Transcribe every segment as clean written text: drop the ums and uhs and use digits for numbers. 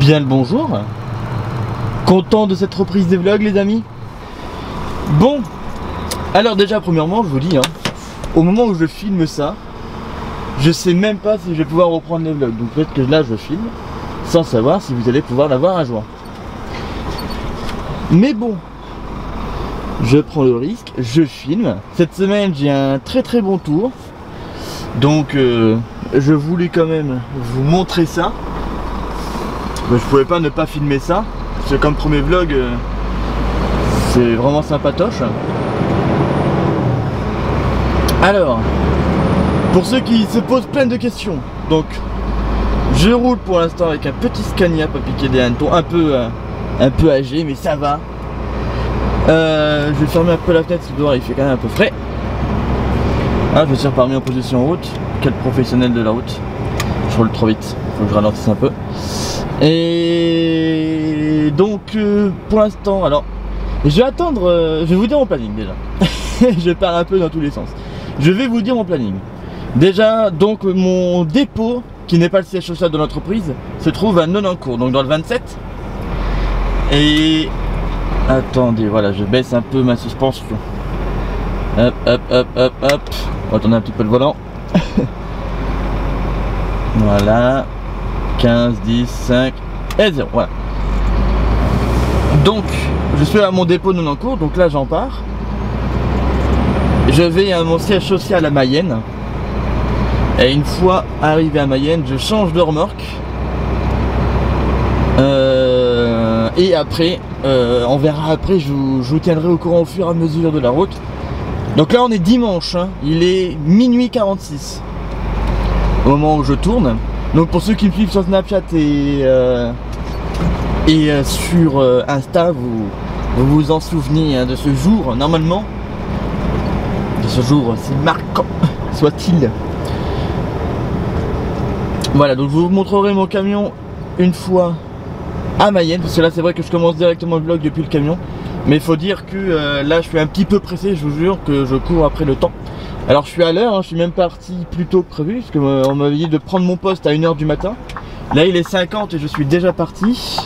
Bien le bonjour. Content de cette reprise des vlogs les amis. Bon, alors déjà premièrement je vous dis, au moment où je filme ça, je sais même pas si je vais pouvoir reprendre les vlogs. Donc peut-être que là je filme sans savoir si vous allez pouvoir l'avoir un jour. Mais bon, je prends le risque, je filme. Cette semaine j'ai un très bon tour. Donc je voulais quand même vous montrer ça. Je pouvais pas ne pas filmer ça. Parce que comme premier vlog, c'est vraiment sympatoche. Alors, pour ceux qui se posent plein de questions, donc je roule pour l'instant avec un petit Scania pas piqué des hannetons, un peu âgé, mais ça va. Je vais fermer un peu la fenêtre, parce que dehors il fait quand même un peu frais. Ah, je me suis remis en position route. Quel professionnel de la route. Je roule trop vite, faut que je ralentisse un peu. Et donc pour l'instant, alors je vais attendre, je vais vous dire mon planning déjà. Je pars un peu dans tous les sens. Je vais vous dire mon planning. Déjà, donc mon dépôt, qui n'est pas le siège social de l'entreprise, se trouve à Nonancourt, donc dans le 27. Et attendez, voilà, je baisse un peu ma suspension. Hop, hop, hop, hop, hop. On va tourner un petit peu le volant. Voilà. 15, 10, 5 et 0, voilà. Donc, je suis à mon dépôt de Nonancourt, donc là j'en pars. Je vais à mon siège social à Mayenne. Et une fois arrivé à Mayenne, je change de remorque. Et après, on verra après, je vous tiendrai au courant au fur et à mesure de la route. Donc là on est dimanche, il est minuit 46 au moment où je tourne. Donc pour ceux qui me suivent sur Snapchat et sur Insta, vous vous en souvenez de ce jour, normalement. De ce jour, c'est marquant, soit-il. Voilà, donc je vous montrerai mon camion une fois à Mayenne, parce que là c'est vrai que je commence directement le vlog depuis le camion. Mais il faut dire que là je suis un petit peu pressé, je vous jure que je cours après le temps. Alors je suis à l'heure, je suis même parti plus tôt que prévu, parce qu'on m'avait dit de prendre mon poste à 1 h du matin. Là il est 50 et je suis déjà parti.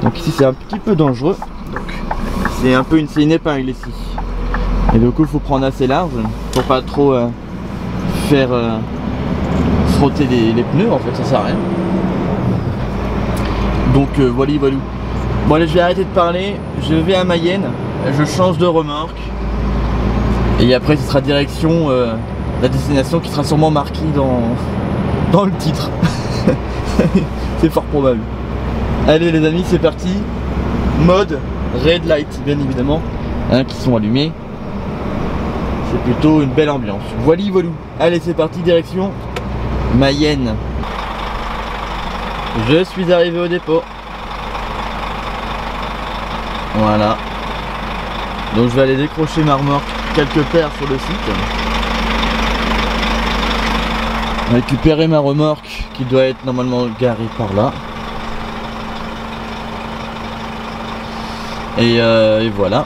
Donc ici c'est un petit peu dangereux. C'est un peu une épingle ici. Et du coup il faut prendre assez large pour pas trop faire frotter les pneus, en fait ça sert à rien. Donc voilà. Bon allez, je vais arrêter de parler, je vais à Mayenne, je change de remorque. Et après ce sera direction la destination qui sera sûrement marquée dans le titre. C'est fort probable. Allez les amis, c'est parti. Mode red light bien évidemment, qui sont allumés. C'est plutôt une belle ambiance. Voilà. Allez c'est parti, direction Mayenne. Je suis arrivé au dépôt. Voilà. Donc je vais aller décrocher ma remorque quelque part sur le site. Récupérer ma remorque qui doit être normalement garée par là. Et voilà.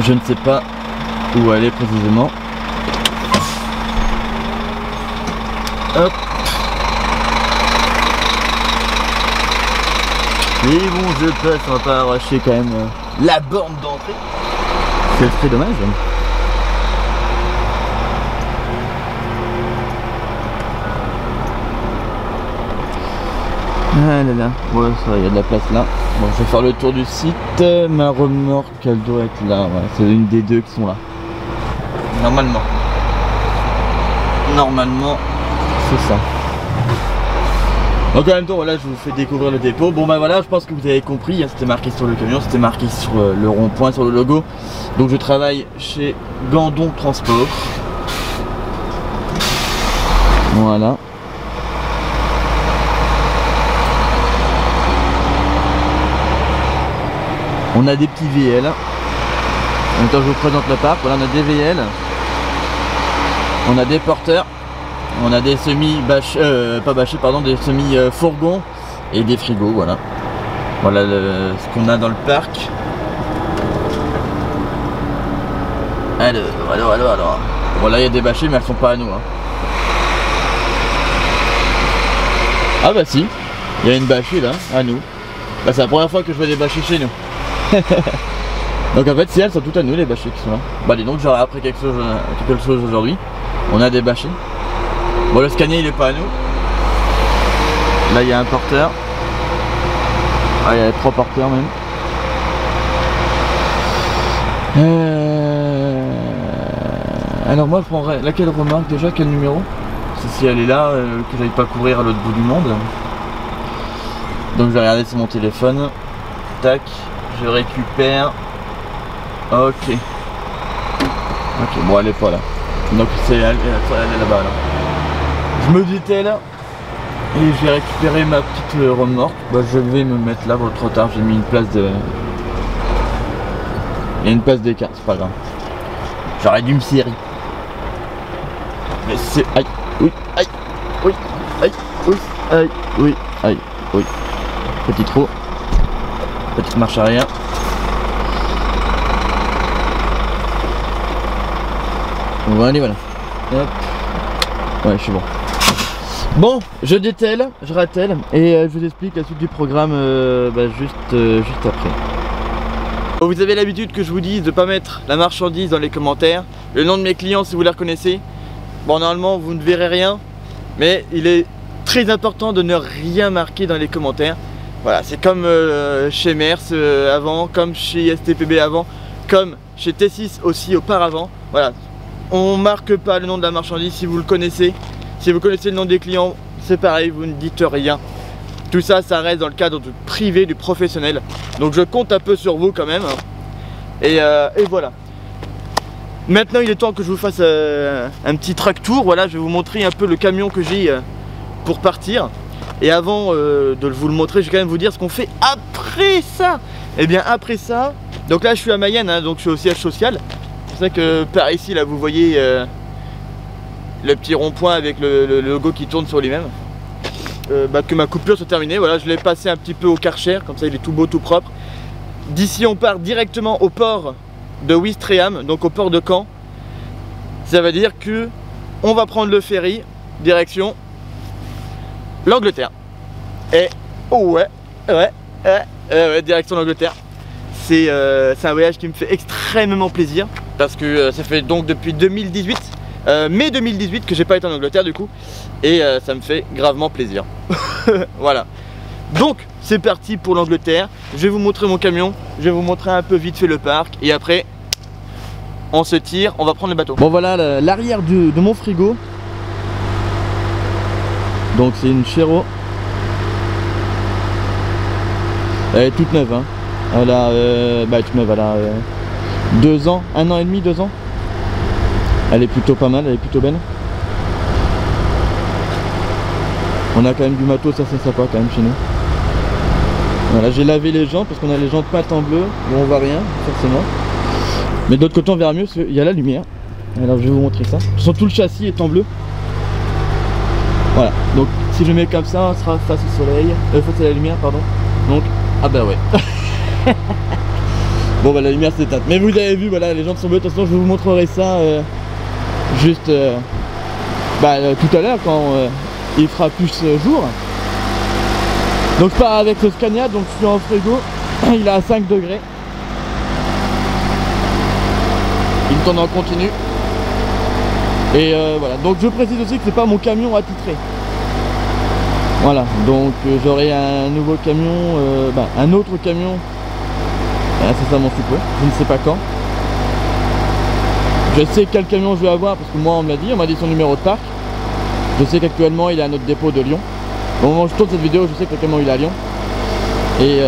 Je ne sais pas où aller précisément. Hop. Et bon, je passe, on va pas arracher quand même la borne d'entrée. C'est très dommage. Ah là là, ouais, ça, il y a de la place là. Bon, je vais faire le tour du site. Ma remorque, elle doit être là. Ouais, c'est une des deux qui sont là. Normalement, c'est ça. Donc en même temps, voilà, je vous fais découvrir le dépôt. Bon bah voilà, je pense que vous avez compris, c'était marqué sur le camion, c'était marqué sur le rond-point, sur le logo. Donc je travaille chez Gandon Transport. Voilà. On a des petits VL. En même temps je vous présente le parc. Voilà, on a des VL. On a des porteurs. On a des semi-bâchés, pas bâchés, pardon, des semi-fourgons et des frigos, voilà. Voilà ce qu'on a dans le parc. Alors. Voilà, il y a des bâchés, mais elles sont pas à nous. Ah bah si. Il y a une bâchée là, à nous. Bah, c'est la première fois que je vois des bâchées chez nous. Donc en fait si elles sont toutes à nous les bâchées qui sont là. Bah dis donc j'aurais appris quelque chose aujourd'hui. On a des bâchées. Bon le Scania il est pas à nous. Là il y a un porteur. Ah il y a 3 porteurs même. Alors moi je prendrais laquelle remarque déjà, quel numéro? C'est si elle est là, que j'aille pas courir à l'autre bout du monde. Donc je vais regarder sur mon téléphone. Tac, je récupère. Ok. Ok, bon elle est pas là. Donc c'est elle est là-bas là. Je me dis-t-elle. Et je vais récupérer ma petite remorque. Bah je vais me mettre là, trop tard, j'ai mis une place de. Il y a une place d'écart, c'est pas grave. J'aurais dû me serrer. Mais c'est. Aïe, oui, aïe, oui, aïe, oui, aïe, oui, aïe, oui. Petit trou. Petite marche arrière. Voilà, voilà. Hop. Ouais, je suis bon. Bon, je dételle, je ratelle et je vous explique la suite du programme juste après. Vous avez l'habitude que je vous dise de ne pas mettre la marchandise dans les commentaires. Le nom de mes clients si vous les reconnaissez. Bon normalement vous ne verrez rien. Mais il est très important de ne rien marquer dans les commentaires. Voilà, c'est comme chez Mers avant, comme chez STPB avant, comme chez T6 aussi auparavant. Voilà, on marque pas le nom de la marchandise si vous le connaissez. Si vous connaissez le nom des clients, c'est pareil, vous ne dites rien. Tout ça, ça reste dans le cadre du privé, du professionnel. Donc je compte un peu sur vous quand même. Et voilà. Maintenant, il est temps que je vous fasse un petit track tour. Voilà, je vais vous montrer un peu le camion que j'ai pour partir. Et avant de vous le montrer, je vais quand même vous dire ce qu'on fait après ça. Et bien après ça, donc là je suis à Mayenne, hein, donc je suis au siège social. C'est ça que par ici, là vous voyez le petit rond-point avec le logo qui tourne sur lui-même. Que ma coupure soit terminée, voilà, je l'ai passé un petit peu au Karcher, comme ça il est tout beau, tout propre. D'ici on part directement au port de Ouistreham, donc au port de Caen. Ça veut dire que on va prendre le ferry direction l'Angleterre. Et oh ouais, direction l'Angleterre. C'est un voyage qui me fait extrêmement plaisir parce que ça fait donc depuis 2018, mai 2018 que j'ai pas été en Angleterre du coup. Et ça me fait gravement plaisir. Voilà. Donc c'est parti pour l'Angleterre. Je vais vous montrer mon camion. Je vais vous montrer un peu vite fait le parc. Et après on se tire, on va prendre le bateau. Bon voilà l'arrière de mon frigo. Donc c'est une Chero. Elle est toute neuve hein. Elle a toute neuve, elle a 2 ans, 1 an et demi, 2 ans. Elle est plutôt pas mal, elle est plutôt belle. On a quand même du matos assez sympa quand même chez nous. Voilà, j'ai lavé les jantes parce qu'on a les jantes peintes en bleu, où on voit rien forcément. Mais de l'autre côté on verra mieux parce qu'il y a la lumière. Alors je vais vous montrer ça. De toute façon tout le châssis est en bleu. Voilà, donc si je mets comme ça, on sera face au soleil, face à la lumière pardon. Donc, ah bah ouais. Bon bah la lumière s'est éteinte. Mais vous avez vu, voilà, les jantes sont bleues. De toute façon je vous montrerai ça juste tout à l'heure quand il fera plus jour. Donc je pars avec le Scania, donc je suis en frigo, il est à 5 degrés. Il tourne en continu. Et voilà, donc je précise aussi que c'est pas mon camion attitré. Voilà, donc j'aurai un nouveau camion, un autre camion, incessamment sous peu, je ne sais pas quand. Je sais quel camion je vais avoir parce que moi on m'a dit son numéro de parc. Je sais qu'actuellement il est à notre dépôt de Lyon. Au moment où je tourne cette vidéo, je sais que le camion il est à Lyon. Et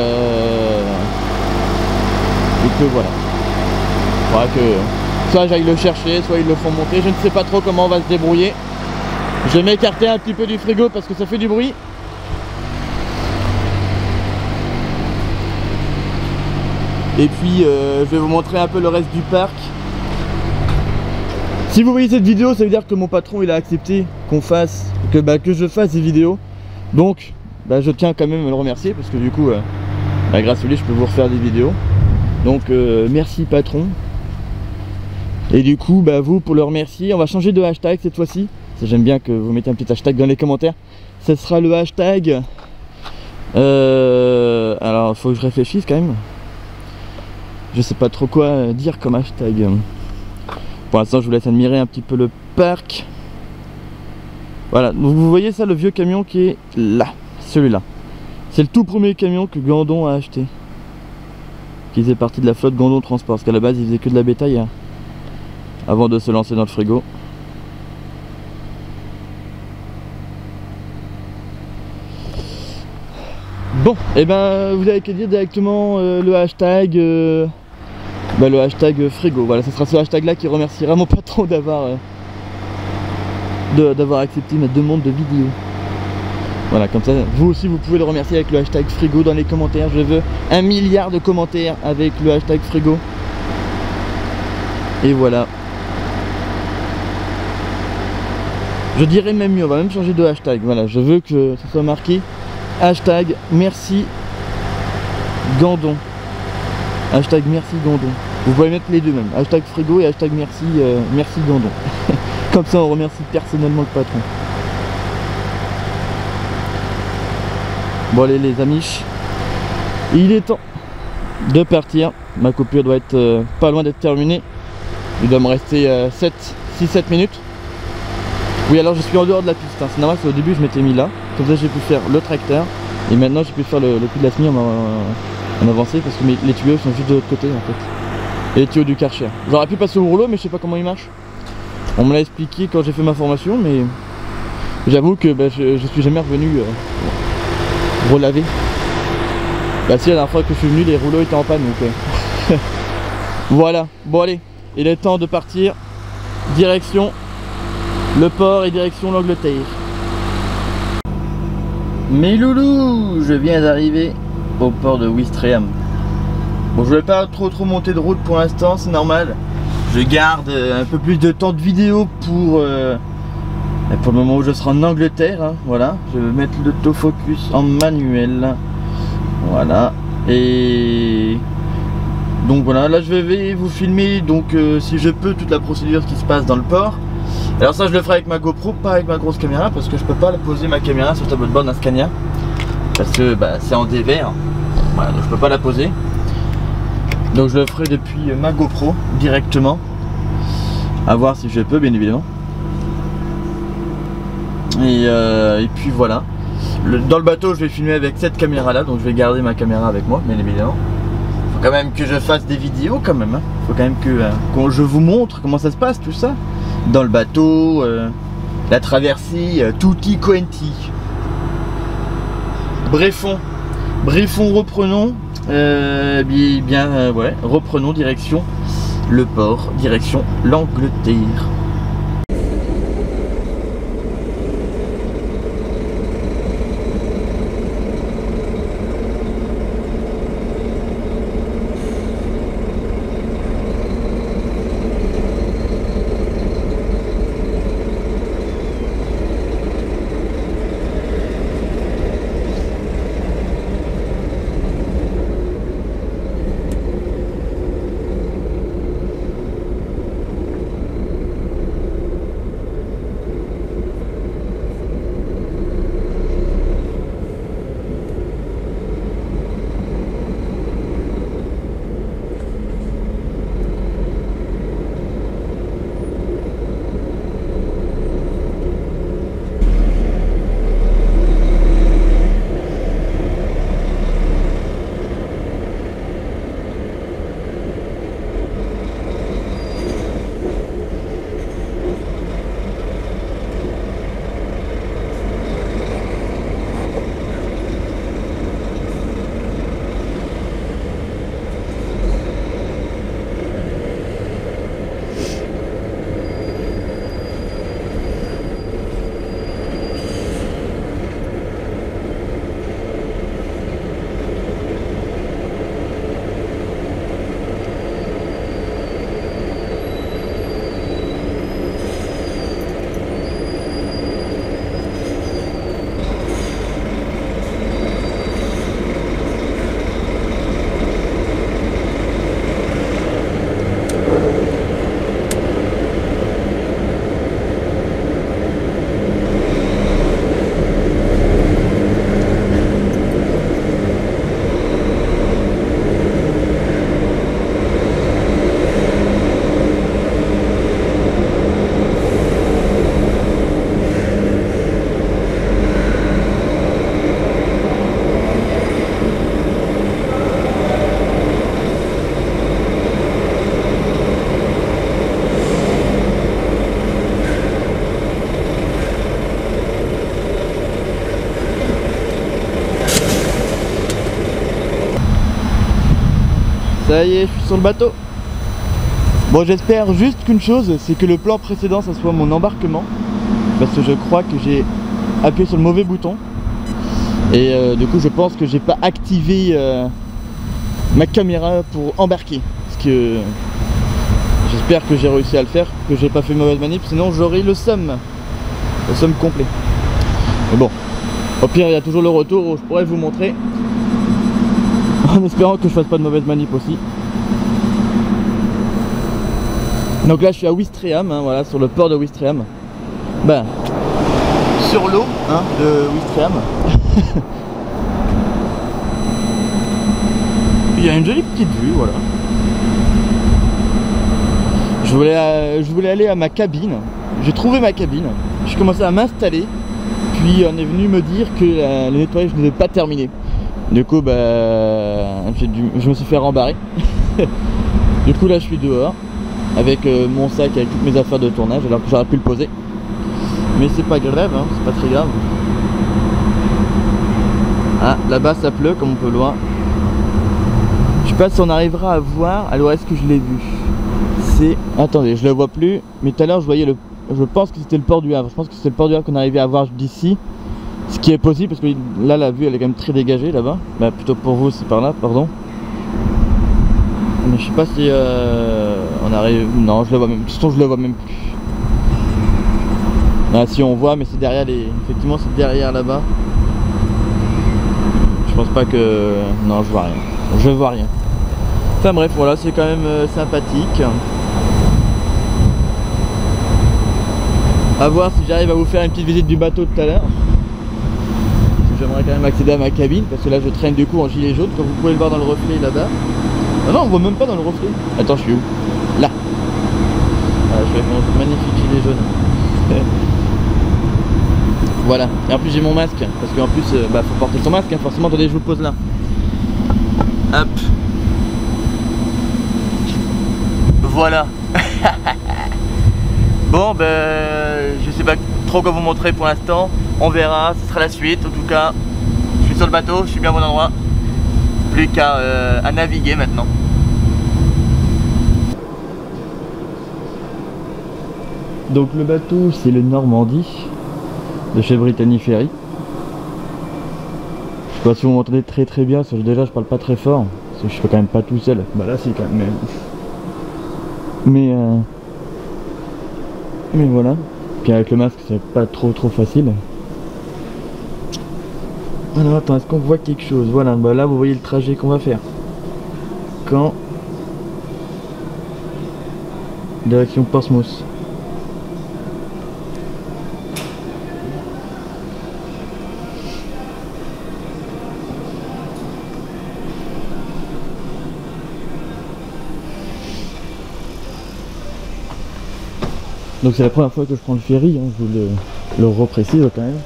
que voilà. Il faudra que soit j'aille le chercher, soit ils le font monter. Je ne sais pas trop comment on va se débrouiller. Je vais m'écarter un petit peu du frigo parce que ça fait du bruit. Et puis je vais vous montrer un peu le reste du parc. Si vous voyez cette vidéo, ça veut dire que mon patron il a accepté qu'on fasse, que je fasse des vidéos. Donc je tiens quand même à le remercier parce que du coup grâce à lui je peux vous refaire des vidéos. Donc merci patron. Et du coup vous pour le remercier, on va changer de hashtag cette fois-ci. J'aime bien que vous mettez un petit hashtag dans les commentaires. Ce sera le hashtag Alors faut que je réfléchisse quand même. Je sais pas trop quoi dire comme hashtag. Pour l'instant je vous laisse admirer un petit peu le parc. Voilà, donc vous voyez ça, le vieux camion qui est là, celui-là. C'est le tout premier camion que Gandon a acheté. Qui faisait partie de la flotte Gandon Transport. Parce qu'à la base il faisait que de la bétail hein, avant de se lancer dans le frigo. Bon, et ben vous avez qu'à dire directement le hashtag frigo. Voilà, ce sera ce hashtag là qui remerciera mon patron d'avoir accepté ma demande de vidéo. Voilà, comme ça vous aussi vous pouvez le remercier avec le hashtag frigo dans les commentaires. Je veux 1 milliard de commentaires avec le hashtag frigo. Et voilà. Je dirais même mieux, on va même changer de hashtag. Voilà, je veux que ça soit marqué hashtag merci Gandon. Hashtag merci Gandon. Vous pouvez mettre les deux même. Hashtag frigo et hashtag merci, merci Gandon. Comme ça on remercie personnellement le patron. Bon allez les amis, il est temps de partir. Ma coupure doit être pas loin d'être terminée. Il doit me rester 6-7 minutes. Oui alors je suis en dehors de la piste hein. C'est normal, au début je m'étais mis là. Comme ça j'ai pu faire le tracteur. Et maintenant j'ai pu faire le coup de la semi en avancé. Parce que les tuyaux sont juste de l'autre côté en fait. Et les tuyaux du Karcher. J'aurais pu passer au rouleau mais je sais pas comment il marche. On me l'a expliqué quand j'ai fait ma formation. Mais j'avoue que je suis jamais revenu relaver. Bah si, la dernière fois que je suis venu les rouleaux étaient en panne donc voilà, bon allez, il est temps de partir. Direction le port et direction l'Angleterre. Mes loulous, je viens d'arriver au port de Ouistreham. Bon, je vais pas trop monter de route pour l'instant, c'est normal. Je garde un peu plus de temps de vidéo pour le moment où je serai en Angleterre hein, voilà, je vais mettre l'autofocus en manuel. Voilà. Et donc voilà, là je vais vous filmer donc si je peux toute la procédure qui se passe dans le port. Alors ça je le ferai avec ma GoPro, pas avec ma grosse caméra parce que je peux pas poser ma caméra sur le tableau de bord d'un Scania. Parce que c'est en dévers. Voilà, donc je peux pas la poser. Donc je le ferai depuis ma GoPro directement. À voir si je peux bien évidemment. Et puis voilà. Dans le bateau je vais filmer avec cette caméra là. Donc je vais garder ma caméra avec moi bien évidemment. Faut quand même que je fasse des vidéos quand même hein. Faut quand même que je vous montre comment ça se passe tout ça. Dans le bateau, la traversée, tutti quanti. Brefons, reprenons. Ouais, reprenons direction le port, direction l'Angleterre. Ça y est, je suis sur le bateau. Bon, j'espère juste qu'une chose, c'est que le plan précédent, ça soit mon embarquement. Parce que je crois que j'ai appuyé sur le mauvais bouton. Et du coup, je pense que j'ai pas activé ma caméra pour embarquer. Parce que j'espère que j'ai réussi à le faire, que j'ai pas fait mauvaise manip, sinon j'aurai le somme complet. Mais bon, au pire, il y a toujours le retour où je pourrais vous montrer. En espérant que je fasse pas de mauvaise manip aussi. Donc là je suis à Ouistreham, hein, voilà, sur le port de Ouistreham. Ben, sur l'eau hein, de Ouistreham. Il y a une jolie petite vue, voilà. Je voulais aller à ma cabine. J'ai trouvé ma cabine. J'ai commencé à m'installer. Puis on est venu me dire que le nettoyage n'était pas terminé. Du coup, bah, je me suis fait rembarrer. Du coup, là, je suis dehors avec mon sac avec toutes mes affaires de tournage, alors que j'aurais pu le poser. Mais c'est pas grave, hein, c'est pas très grave. Ah, là-bas, ça pleut, comme on peut le voir. Je sais pas si on arrivera à voir. Alors, est-ce que je l'ai vu? C'est... Attendez, je le vois plus. Mais tout à l'heure, je voyais le... Je pense que c'était le port du Havre. Je pense que c'était le port du Havre qu'on arrivait à voir d'ici. Ce qui est possible parce que là la vue elle est quand même très dégagée là-bas. Bah plutôt pour vous c'est par là, pardon. Mais je sais pas si on arrive. Non je le vois même. De toute façon je le vois même plus. Ah si on voit mais c'est derrière les. Effectivement c'est derrière là-bas. Je pense pas que. Non je vois rien. Je vois rien. Enfin bref voilà c'est quand même sympathique. A voir si j'arrive à vous faire une petite visite du bateau tout à l'heure. J'aimerais quand même accéder à ma cabine parce que là je traîne du coup en gilet jaune comme vous pouvez le voir dans le reflet là-bas. Ah non on voit même pas dans le reflet. Attends je suis où? Là. Ah, je suis avec mon magnifique gilet jaune. Voilà. Et en plus j'ai mon masque parce qu'en plus bah, faut porter son masque hein, forcément. Attendez je vous pose là. Hop. Voilà. Bon ben je sais pas trop quoi vous montrer pour l'instant. On verra, ce sera la suite. En tout cas, je suis sur le bateau, je suis bien à mon endroit. Plus qu'à naviguer maintenant. Donc le bateau, c'est le Normandie, de chez Brittany Ferries. Je sais pas si vous m'entendez très bien, parce que déjà je parle pas très fort, parce que je suis quand même pas tout seul. Bah là, c'est quand même. Mais voilà. Puis avec le masque, c'est pas trop facile. Alors attends, est-ce qu'on voit quelque chose? Voilà, bah là vous voyez le trajet qu'on va faire. Direction Portsmouth. Donc c'est la première fois que je prends le ferry, hein, je vous le reprécise quand même.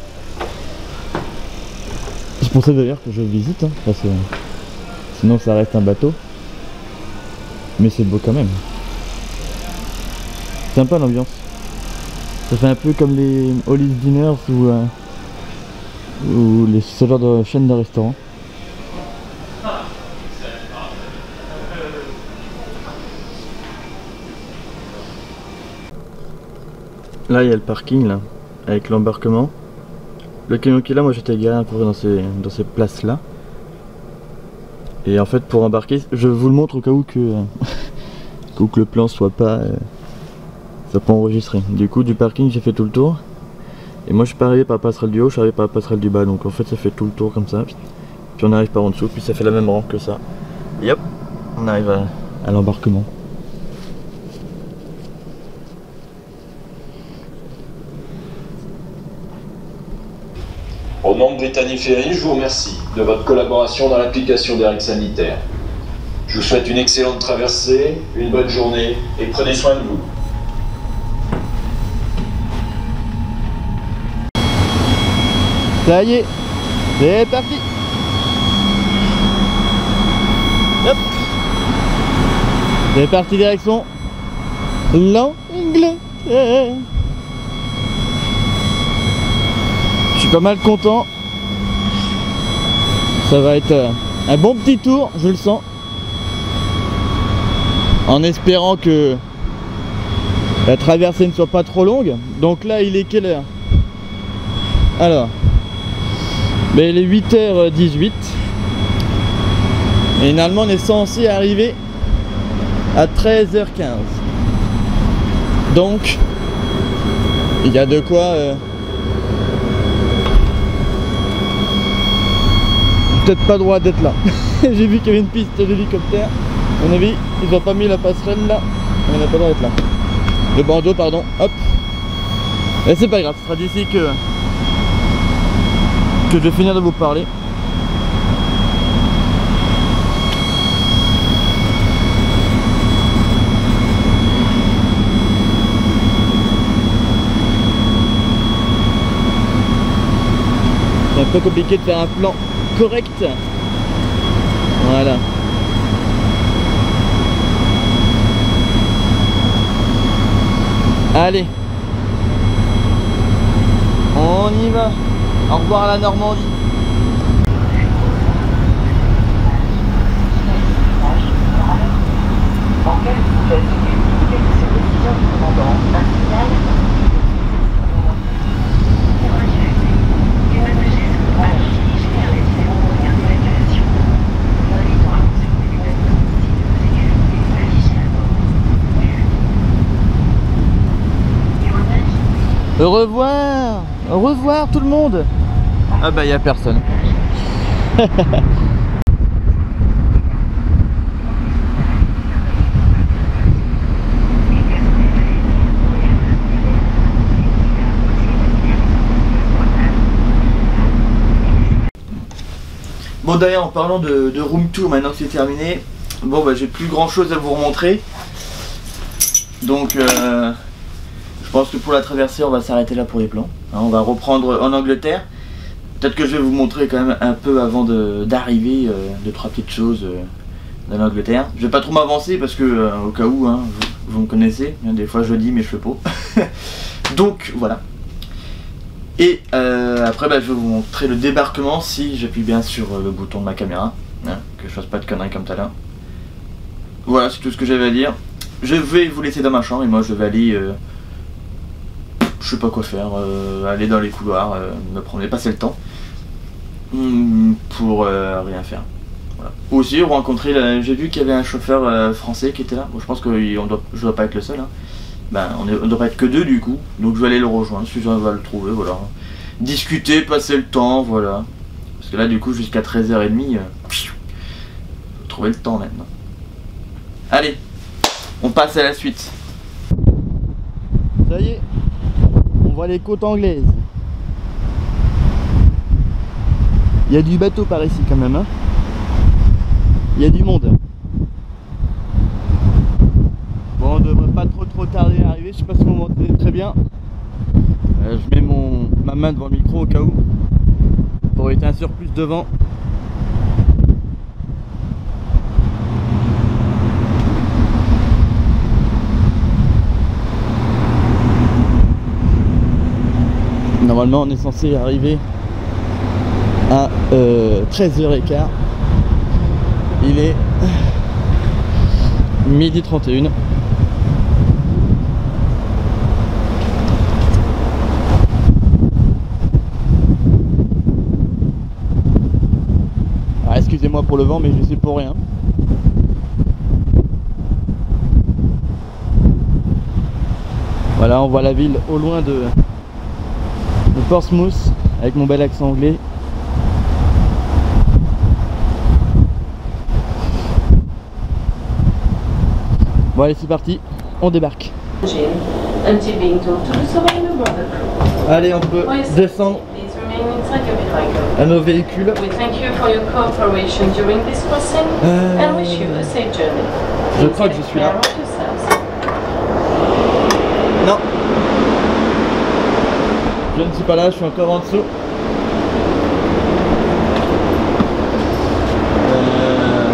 C'est pour ça d'ailleurs que je visite, hein, parce que sinon ça reste un bateau. Mais c'est beau quand même. Sympa l'ambiance. Ça fait un peu comme les Olive Dinners ou ce genre de chaîne de restaurants. Là il y a le parking là, avec l'embarquement. Le camion qui est là, moi j'étais garé un peu dans ces places là. Et en fait pour embarquer, je vous le montre au cas où que, le plan soit pas enregistré. Du coup du parking j'ai fait tout le tour. Et moi je suis pas arrivé par la passerelle du haut, je suis arrivé par la passerelle du bas. Donc en fait ça fait tout le tour comme ça. Puis on arrive par en dessous, puis ça fait la même rampe que ça. Et hop, on arrive à l'embarquement. Au nom de Brittany Ferries, je vous remercie de votre collaboration dans l'application des règles sanitaires. Je vous souhaite une excellente traversée, une bonne journée et prenez soin de vous. Ça y est, c'est parti. Hop. C'est parti direction l'Angleterre. Je suis pas mal content. Ça va être un bon petit tour, je le sens. en espérant que la traversée ne soit pas trop longue. Donc là il est quelle heure? Alors, ben, il est 8h18 et normalement on est censé arriver à 13h15. Donc il y a de quoi peut-être pas droit d'être là. J'ai vu qu'il y avait une piste d'hélicoptère. À mon avis, ils n'ont pas mis la passerelle là. On n'a pas le droit d'être là. Le bandeau, pardon. Hop. Et c'est pas grave, ce sera d'ici que je vais finir de vous parler. C'est un peu compliqué de faire un plan correct. Voilà. Allez, on y va. Au revoir la Normandie. Au revoir tout le monde. Ah bah y a personne. Bon d'ailleurs en parlant de room tour, maintenant que c'est terminé, bon bah j'ai plus grand chose à vous remontrer. Donc je pense que pour la traversée on va s'arrêter là pour les plans. Hein, on va reprendre en Angleterre. Peut-être que je vais vous montrer quand même un peu avant d'arriver deux trois petites choses dans l'Angleterre. Je vais pas trop m'avancer parce que au cas où hein, vous me connaissez, des fois je le dis mais je fais pas. Donc voilà. Et après bah, je vais vous montrer le débarquement si j'appuie bien sur le bouton de ma caméra, hein, que je fasse pas de conneries comme tout à l'heure. Voilà, c'est tout ce que j'avais à dire. Je vais vous laisser dans ma chambre et moi je vais aller je sais pas quoi faire, aller dans les couloirs, me promener, passer le temps pour rien faire. Voilà. Aussi rencontrer, j'ai vu qu'il y avait un chauffeur français qui était là. Bon, je pense que je dois pas être le seul. Hein. Ben, on doit pas être que deux du coup, donc je vais aller le rejoindre si je vais le trouver. Voilà. Discuter, passer le temps, voilà. Parce que là du coup jusqu'à 13h30, faut trouver le temps maintenant. Allez, on passe à la suite. Ça y est. On voit les côtes anglaises. Il y a du bateau par ici quand même. Hein. Il y a du monde. Bon, on devrait pas trop tarder à arriver. Je sais pas si vous m'entendez très bien. Je mets ma main devant le micro au cas où. Pour éviter un surplus de vent. Normalement on est censé arriver à 13h15. Il est 12h31. Excusez-moi pour le vent mais je suis pour rien. Voilà, on voit la ville au loin de Portsmouth avec mon bel accent anglais. Bon allez, c'est parti, on débarque. Allez, on peut descendre à nos véhicules. Je crois que je suis là. Non. Je ne suis pas là, je suis encore en dessous.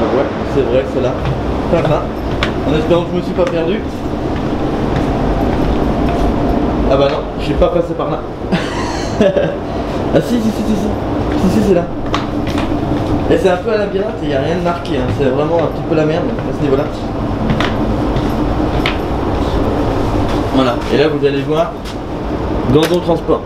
Ouais, c'est vrai, c'est là. Par là. En espérant que je me suis pas perdu. Ah bah non, je suis pas passé par là. Ah si, c'est là. Et c'est un peu un labyrinthe et il n'y a rien de marqué, hein. C'est vraiment un petit peu la merde à ce niveau-là. Voilà, et là vous allez voir Gandon Transport.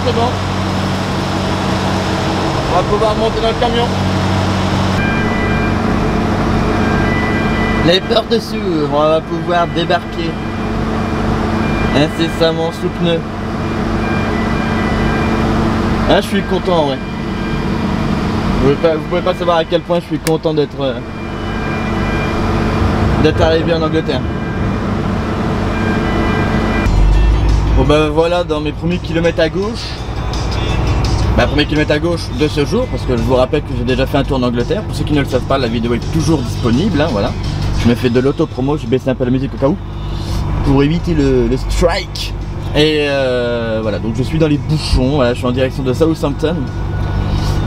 C'est bon, on va pouvoir monter dans le camion. Les portes s'ouvrent, on va pouvoir débarquer incessamment sous pneu. Ah, je suis content en vrai. Vous pouvez pas savoir à quel point je suis content d'être arrivé en Angleterre. Bon bah voilà, dans mes premiers kilomètres à gauche, premier kilomètre à gauche de ce jour, parce que je vous rappelle que j'ai déjà fait un tour en Angleterre. Pour ceux qui ne le savent pas, la vidéo est toujours disponible, hein, voilà. Je me fais de l'auto-promo, j'ai baissé un peu la musique au cas où, pour éviter le strike. Et voilà, donc je suis dans les bouchons, voilà, je suis en direction de Southampton.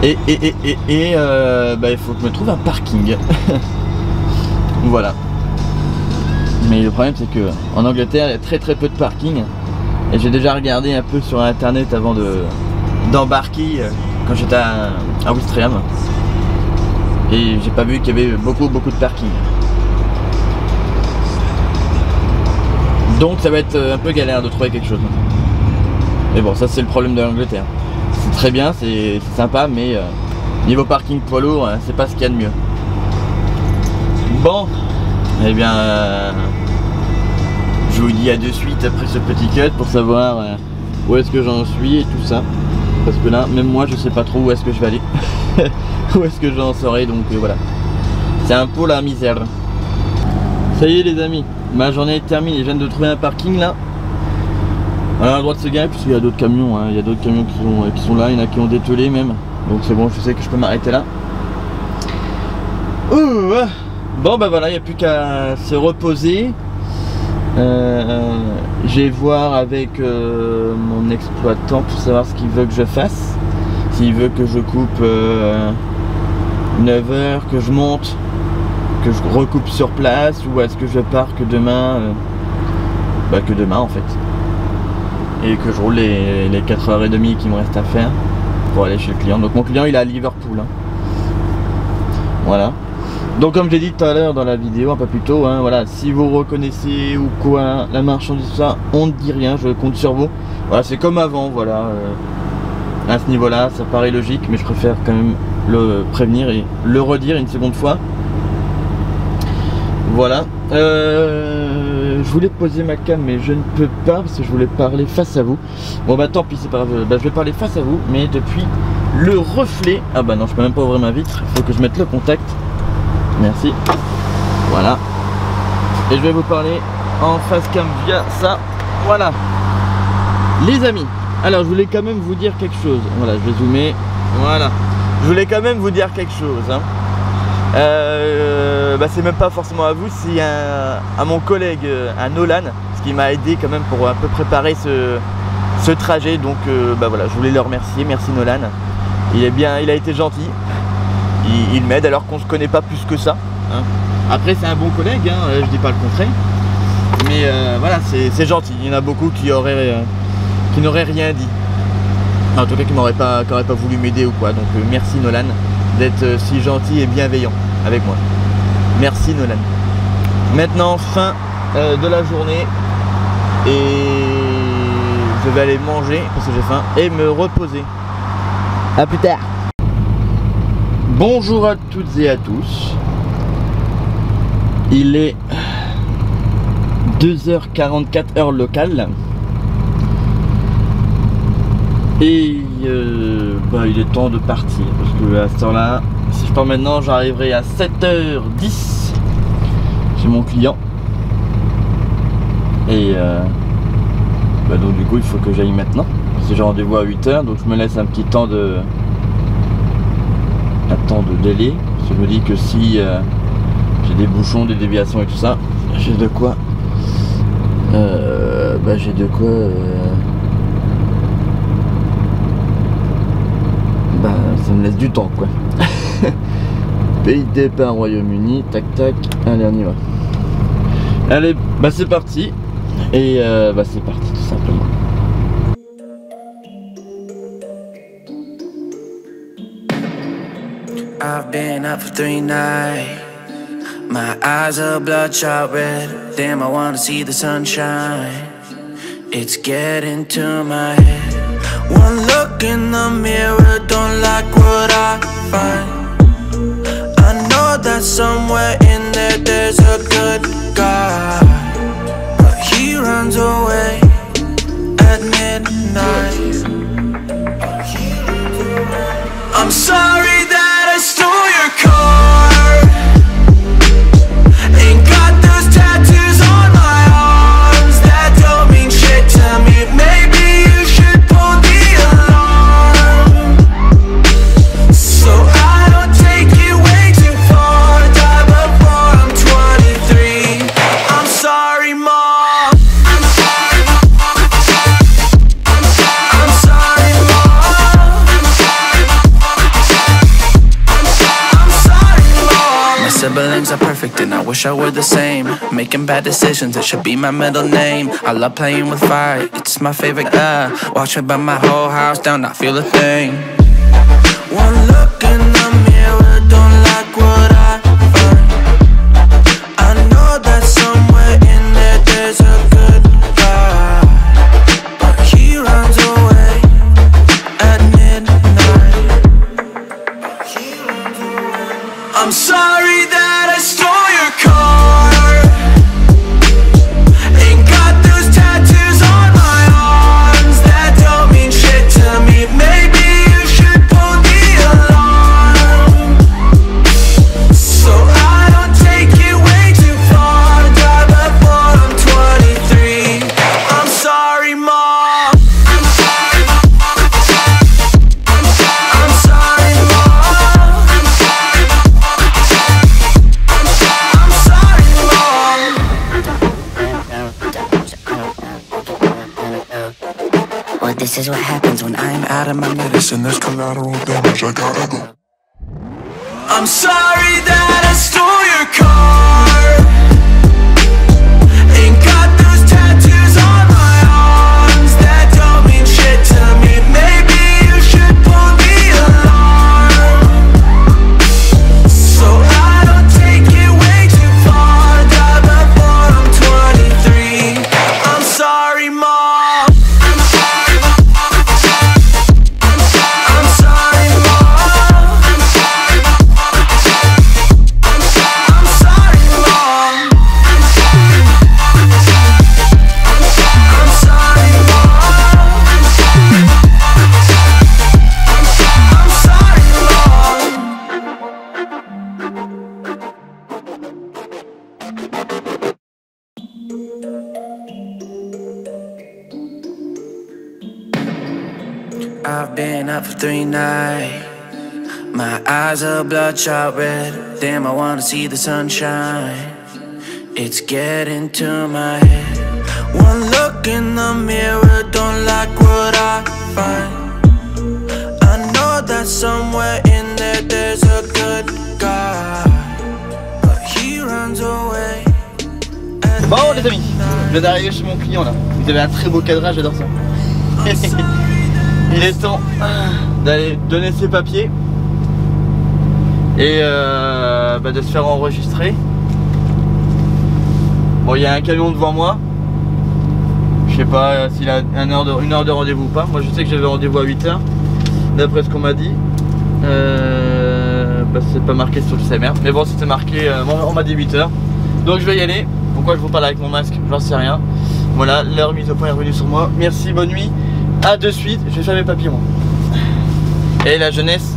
Et il faut que je me trouve un parking. Voilà. Mais le problème c'est que en Angleterre, il y a très peu de parking. Et j'ai déjà regardé un peu sur internet avant d'embarquer quand j'étais à Ouistreham. Et j'ai pas vu qu'il y avait beaucoup de parking. Donc ça va être un peu galère de trouver quelque chose. Mais bon, ça c'est le problème de l'Angleterre. C'est très bien, c'est sympa, mais niveau parking poids lourd, c'est pas ce qu'il y a de mieux. Bon, eh bien... je vous dis à de suite après ce petit cut pour savoir où est-ce que j'en suis et tout ça. Parce que là, même moi, je sais pas trop où est-ce que je vais aller. Où est-ce que j'en serai, donc voilà. C'est un peu la misère. Ça y est les amis, ma journée est terminée. Je viens de trouver un parking là. À droite de ce gars, puisqu'il y a d'autres camions. Il y a d'autres camions qui sont là, il y en a qui ont dételé même. Donc c'est bon, je sais que je peux m'arrêter là. Bon bah voilà, il n'y a plus qu'à se reposer. Je vais voir avec mon exploitant pour savoir ce qu'il veut que je fasse. S'il veut que je coupe 9 heures, que je monte, que je recoupe sur place, ou est-ce que je pars que demain que demain en fait, et que je roule les 4h30 qu'il me reste à faire pour aller chez le client. Donc mon client il est à Liverpool, hein. Voilà. Donc comme j'ai dit tout à l'heure dans la vidéo, un peu plus tôt, hein, voilà, si vous reconnaissez ou quoi la marchandise, ça, on ne dit rien, je compte sur vous. Voilà, c'est comme avant, voilà. À ce niveau-là, ça paraît logique, mais je préfère quand même le prévenir et le redire une seconde fois. Voilà. Je voulais poser ma cam, mais je ne peux pas parce que je voulais parler face à vous. Bon bah tant pis, c'est pas grave. Je vais parler face à vous, mais depuis le reflet. Ah bah non, je peux même pas ouvrir ma vitre. Il faut que je mette le contact. Merci. Voilà. Et je vais vous parler en face cam via ça. Voilà. Les amis, alors je voulais quand même vous dire quelque chose. Voilà, je vais zoomer. Voilà. Je voulais quand même vous dire quelque chose, hein. C'est même pas forcément à vous, c'est à mon collègue, à Nolan, ce qui m'a aidé quand même pour un peu préparer ce trajet. Donc voilà, je voulais le remercier. Merci Nolan. Il a été gentil. Il m'aide alors qu'on se connaît pas plus que ça, hein. Après c'est un bon collègue, hein, je dis pas le contraire. Mais voilà, c'est gentil. Il y en a beaucoup qui auraient qui n'aurait rien dit. En tout cas qui n'aurait pas voulu m'aider ou quoi. Donc merci Nolan d'être si gentil et bienveillant avec moi. Merci Nolan. Maintenant fin de la journée et je vais aller manger parce que j'ai faim et me reposer. A plus tard. Bonjour à toutes et à tous. Il est 2h44 heure locale. Et il est temps de partir parce que à ce temps là, si je pars maintenant, j'arriverai à 7h10 chez mon client. Et donc du coup il faut que j'aille maintenant parce que j'ai rendez-vous à 8h, donc je me laisse un petit temps de délai parce que je me dis que si j'ai des bouchons, des déviations et tout ça, j'ai de quoi ça me laisse du temps quoi. Pays de départ Royaume-Uni, tac tac, allez on y va. Allez, c'est parti. Et c'est parti tout simplement. I've been up for 3 nights. My eyes are bloodshot red. Damn, I wanna see the sunshine. It's getting to my head. One look in the mirror, don't like what I find. I know that somewhere in there there's a good guy, but he runs away at midnight. I'm sorry that I stole your car. Ain't got those tattoos on my arms that don't mean shit to me. Maybe you should pull the alarm, so I don't take it way too far. Die before I'm 23. I'm sorry, Mom. I'm sorry, Mom. I'm sorry, Mom. I'm sorry, Mom. My siblings are perfect and I wish I were the same. Making bad decisions, it should be my middle name. I love playing with fire, it's my favorite. Watch me burn my whole house down, not feel a thing. One look in the mirror, don't like what I find. I know that somewhere in there there's a good guy, but he runs away at midnight. I'm sorry that I stole your car. Ain't got those tattoos on my arms that don't mean shit to me. Maybe you should pull the alarm, so I don't take it way too far. Die before I'm 23. I'm sorry, Mom. I'm sorry, Mom. I'm sorry, Mom. I'm sorry, Mom. Well, this is what happens when I'm out of my medicine. There's collateral damage, I gotta go. I'm sorry that I stole your car. Ain't got those tattoos on my arms that don't mean shit to me. Maybe you should pull the alarm, so I don't take it way too far. Die before I'm 23. I'm sorry, Mom. I'm sorry, Mom. I'm sorry, Mom. I'm sorry, Mom. I'm sorry, Mom. I'm sorry, Mom. I've been up for 3 nights. My eyes are bloodshot red. Damn, I wanna see the sunshine. It's getting to my head. One look in the mirror, don't like what I find. I know that somewhere in there there's a good guy, but he runs away at Bon les amis, je viens d'arriver chez mon client là. Vous avez un très beau cadrage, j'adore ça. Il est temps d'aller donner ses papiers et de se faire enregistrer. Bon, il y a un camion devant moi. Je sais pas s'il a une heure de rendez-vous ou pas. Moi je sais que j'avais rendez-vous à 8 h d'après ce qu'on m'a dit. C'est pas marqué sur le CMR, mais bon c'était marqué, on m'a dit 8 h. Donc je vais y aller. Pourquoi je vous parle avec mon masque, j'en sais rien. Voilà, l'heure mise au point est revenue sur moi. Merci, bonne nuit, à de suite. Je vais faire mes papiers moi. Et la jeunesse,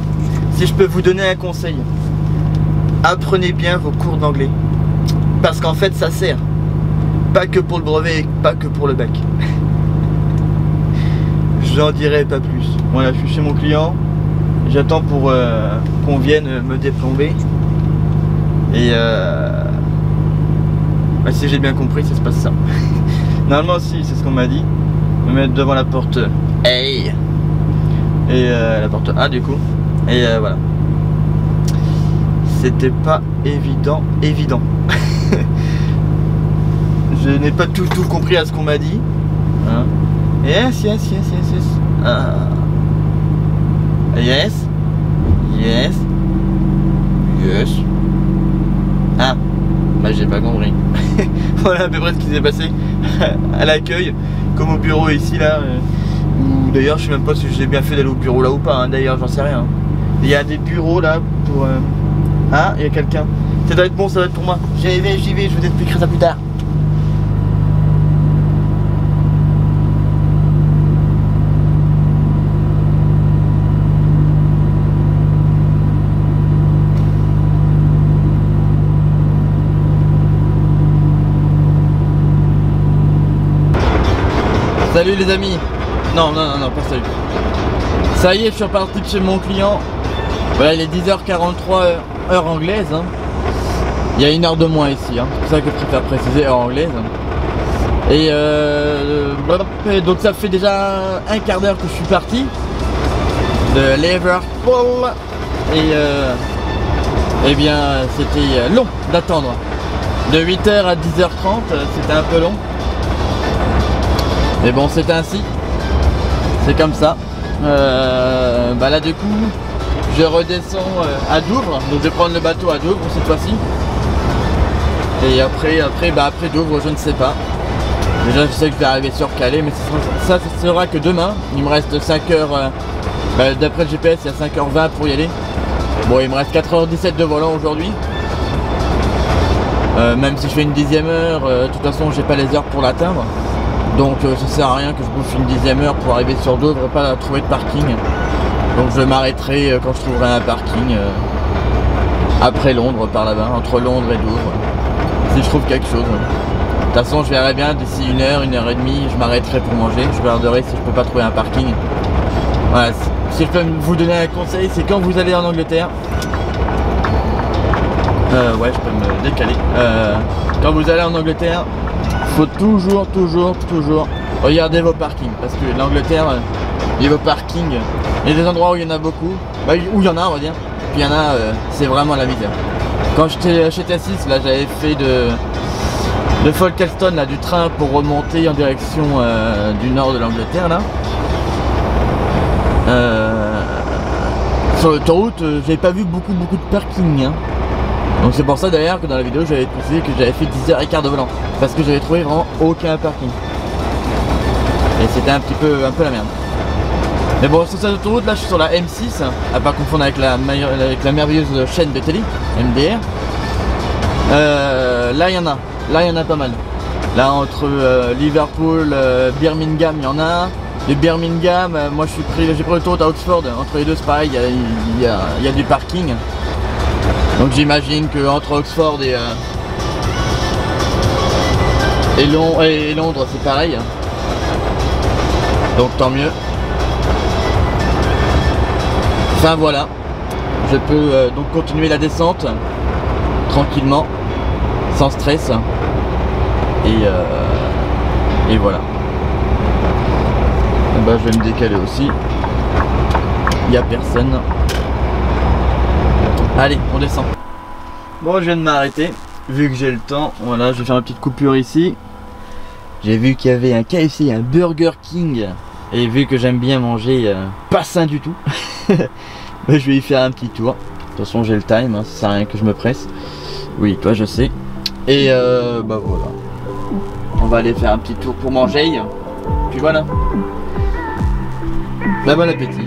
si je peux vous donner un conseil, apprenez bien vos cours d'anglais. Parce qu'en fait ça sert. Pas que pour le brevet, pas que pour le bac. J'en dirai pas plus. Voilà, je suis chez mon client. J'attends pour qu'on vienne me déplomber. Et si j'ai bien compris, ça se passe ça. Normalement aussi, c'est ce qu'on m'a dit. Me mettre devant la porte A. Et la porte A du coup. Et voilà. C'était pas évident. Je n'ai pas tout compris à ce qu'on m'a dit. Hein. Yes. Yes. Ah, bah j'ai pas compris. Voilà à peu près ce qui s'est passé à l'accueil, comme au bureau ici là. Ou d'ailleurs je sais même pas si j'ai bien fait d'aller au bureau là ou pas. Hein. D'ailleurs j'en sais rien. Il y a des bureaux là pour. Ah, il y a quelqu'un. Ça doit être bon, ça doit être pour moi. J'y vais, je vous expliquerai ça plus tard. Salut les amis. Non, pas salut. Ça y est, je suis reparti de chez mon client. Voilà, il est 10 h 43 heure anglaise. Hein. Il y a une heure de moins ici. Hein. C'est pour ça que je préfère préciser heure anglaise. Et donc ça fait déjà un quart d'heure que je suis parti de Liverpool. Et eh bien c'était long d'attendre. De 8 h à 10 h 30, c'était un peu long. Mais bon, c'est ainsi, c'est comme ça. Là du coup, je redescends à Douvres, donc je vais prendre le bateau à Douvres cette fois-ci. Et après Douvres, je ne sais pas. Déjà, je sais que je vais arriver sur Calais, mais ça sera que demain. Il me reste 5 h, d'après le GPS, il y a 5 h 20 pour y aller. Bon, il me reste 4 h 17 de volant aujourd'hui. Même si je fais une 10e heure, de toute façon, j'ai pas les heures pour l'atteindre. Donc ça sert à rien que je bouffe une 10e heure pour arriver sur Douvres et pas trouver de parking. Donc je m'arrêterai quand je trouverai un parking après Londres, par là-bas, entre Londres et Douvres. Si je trouve quelque chose. De toute façon je verrai bien d'ici 1 h, 1 h 30, je m'arrêterai pour manger. Je regarderai si je peux pas trouver un parking. Voilà, si je peux vous donner un conseil, c'est quand vous allez en Angleterre. Ouais, je peux me décaler. Quand vous allez en Angleterre, faut toujours regarder vos parkings, parce que l'Angleterre, niveau parking, il y a des endroits où il y en a beaucoup, où il y en a on va dire, puis il y en a, c'est vraiment la misère. Quand j'étais chez Tassis, là j'avais fait de Folkestone, là, du train pour remonter en direction du nord de l'Angleterre là. Sur l'autoroute, j'avais pas vu beaucoup de parking. Hein. Donc c'est pour ça d'ailleurs que dans la vidéo j'avais précisé que j'avais fait 10 h 15 de volant, parce que j'avais trouvé vraiment aucun parking. Et c'était un peu la merde. Mais bon, sur cette autoroute là je suis sur la M6, à pas confondre avec la merveilleuse chaîne de télé, MDR. Là il y en a pas mal. Là entre Liverpool, Birmingham, il y en a. De Birmingham, moi j'ai pris l'autoroute à Oxford, entre les deux c'est pareil, il y a du parking. Donc j'imagine que entre Oxford et Londres c'est pareil. Donc tant mieux. Enfin voilà. Je peux donc continuer la descente tranquillement, sans stress. Et voilà. Je vais me décaler aussi. Il n'y a personne. Allez, on descend. Bon, je viens de m'arrêter, vu que j'ai le temps. Voilà, je vais faire une petite coupure ici. J'ai vu qu'il y avait un KFC, un Burger King Et vu que j'aime bien manger pas sain du tout, bah, je vais y faire un petit tour. De toute façon j'ai le time, hein, ça sert à rien que je me presse. Oui, toi je sais. Et bah voilà. On va aller faire un petit tour pour manger. Puis voilà. Bah, bon appétit.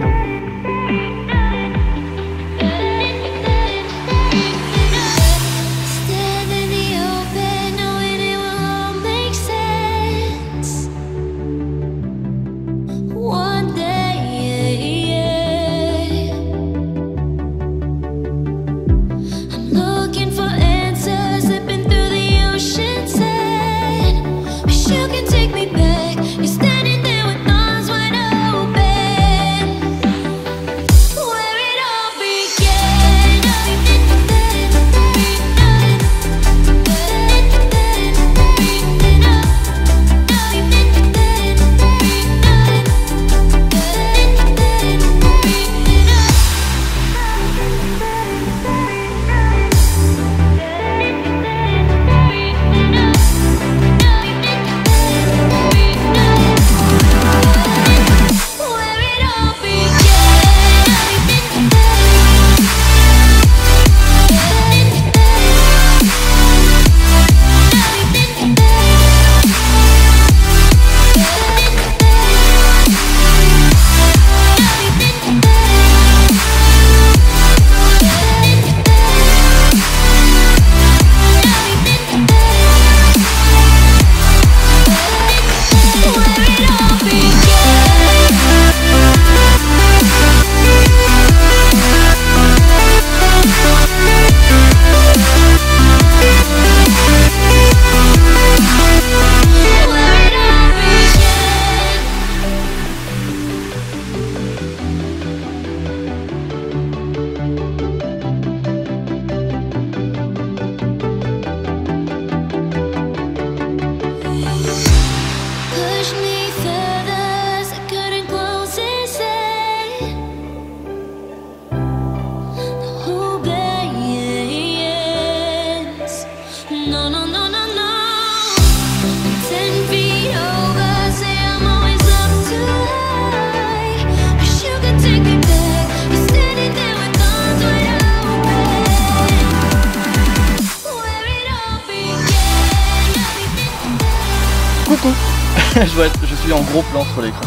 Je suis en gros plan sur l'écran.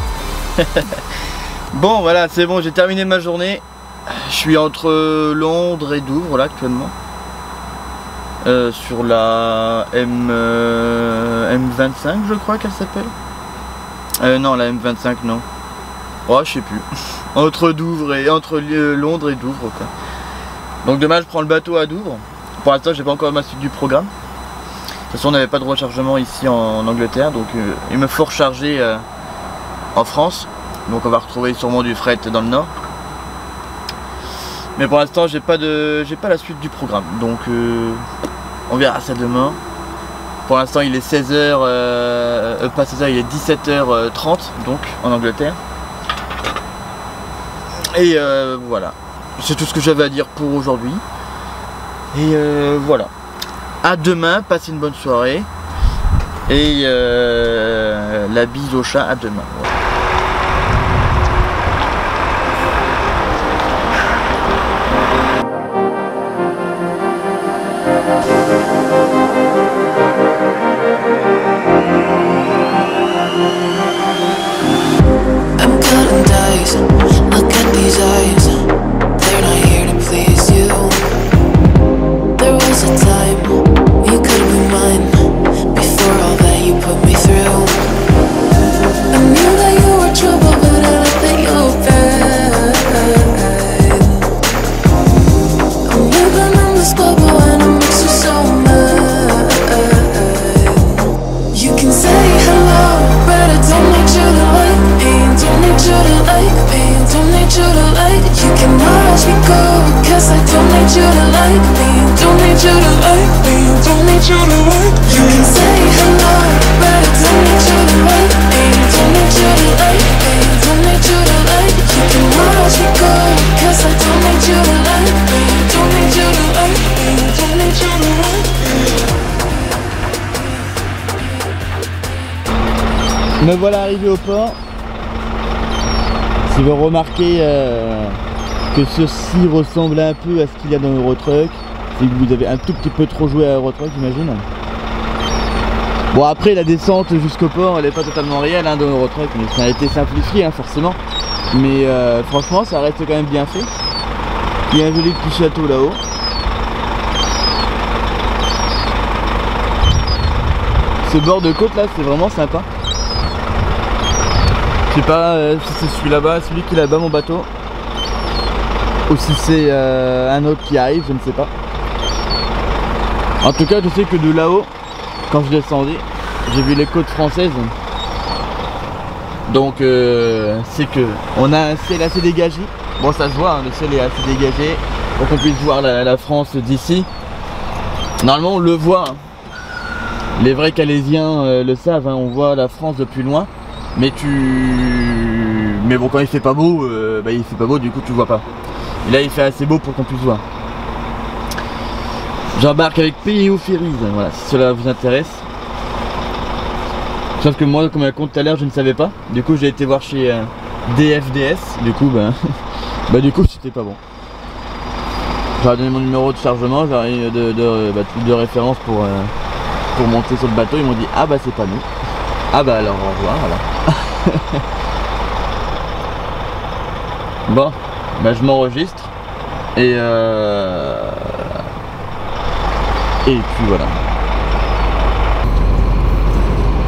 Bon voilà, c'est bon, j'ai terminé ma journée. Je suis entre Londres et Douvres là actuellement. Sur la M25 je crois qu'elle s'appelle. Non, la M25 non. Oh je sais plus. Entre Douvres et entre Londres et Douvres quoi. Donc demain je prends le bateau à Douvres. Pour l'instant j'ai pas encore ma suite du programme. De toute façon on n'avait pas de rechargement ici en Angleterre, donc il me faut recharger en France. Donc on va retrouver sûrement du fret dans le nord. Mais pour l'instant j'ai pas la suite du programme, donc on verra ça demain. Pour l'instant il est 16h, pas 16h, il est 17h30 donc en Angleterre. Et voilà, c'est tout ce que j'avais à dire pour aujourd'hui. Et voilà. À demain, passez une bonne soirée. Et la bise au chat, à demain. I'm cutting dice, look at these eyes. They're not here to please you. There was a time you could be mine. Before all that you put me through, I knew that you were trouble, but I let that you were bad. I'm living in this bubble and it makes you so mad. You can say hello, but I don't need you to like me. Don't need you to like me. Don't need you to like. You can watch me go, cause I don't need you to like me. Don't need you to like me. Don't need you to like. You can say hello, but I don't need you to like me. Don't need you to like me. Don't need you to like. You can watch me go, cause I don't need you to like me. Don't need you to like me. Don't need you to like me. Me voilà arrivé au port. Si vous remarquez que ceci ressemble un peu à ce qu'il y a dans Eurotruck, c'est que vous avez un tout petit peu trop joué à Eurotruck, j'imagine. Bon, après la descente jusqu'au port, elle est pas totalement réelle hein, dans Eurotruck, mais ça a été simplifié hein, forcément. Mais franchement, ça reste quand même bien fait. Il y a un joli petit château là-haut. Ce bord de côte là, c'est vraiment sympa. Je sais pas si c'est celui là-bas, celui qui est là-bas mon bateau, ou si c'est un autre qui arrive, je ne sais pas. En tout cas, je sais que de là-haut, quand je descendais, j'ai vu les côtes françaises. Donc c'est que on a un ciel assez dégagé. Bon, ça se voit, hein, le ciel est assez dégagé pour qu'on puisse voir la France d'ici. Normalement, on le voit. Hein. Les vrais Calaisiens le savent. Hein, on voit la France depuis loin. Mais bon, quand il fait pas beau, il fait pas beau, du coup tu vois pas. Et là, il fait assez beau pour qu'on puisse voir. J'embarque avec PIO Ferries, voilà, si cela vous intéresse. Sauf que moi, comme elle compte tout à l'heure, je ne savais pas. Du coup, j'ai été voir chez DFDS. Du coup, du coup, c'était pas bon. J'aurais donné mon numéro de chargement, j'aurais eu de référence pour monter sur le bateau. Ils m'ont dit ah bah c'est pas nous. Ah bah alors au revoir, voilà. Bon, je m'enregistre et puis voilà.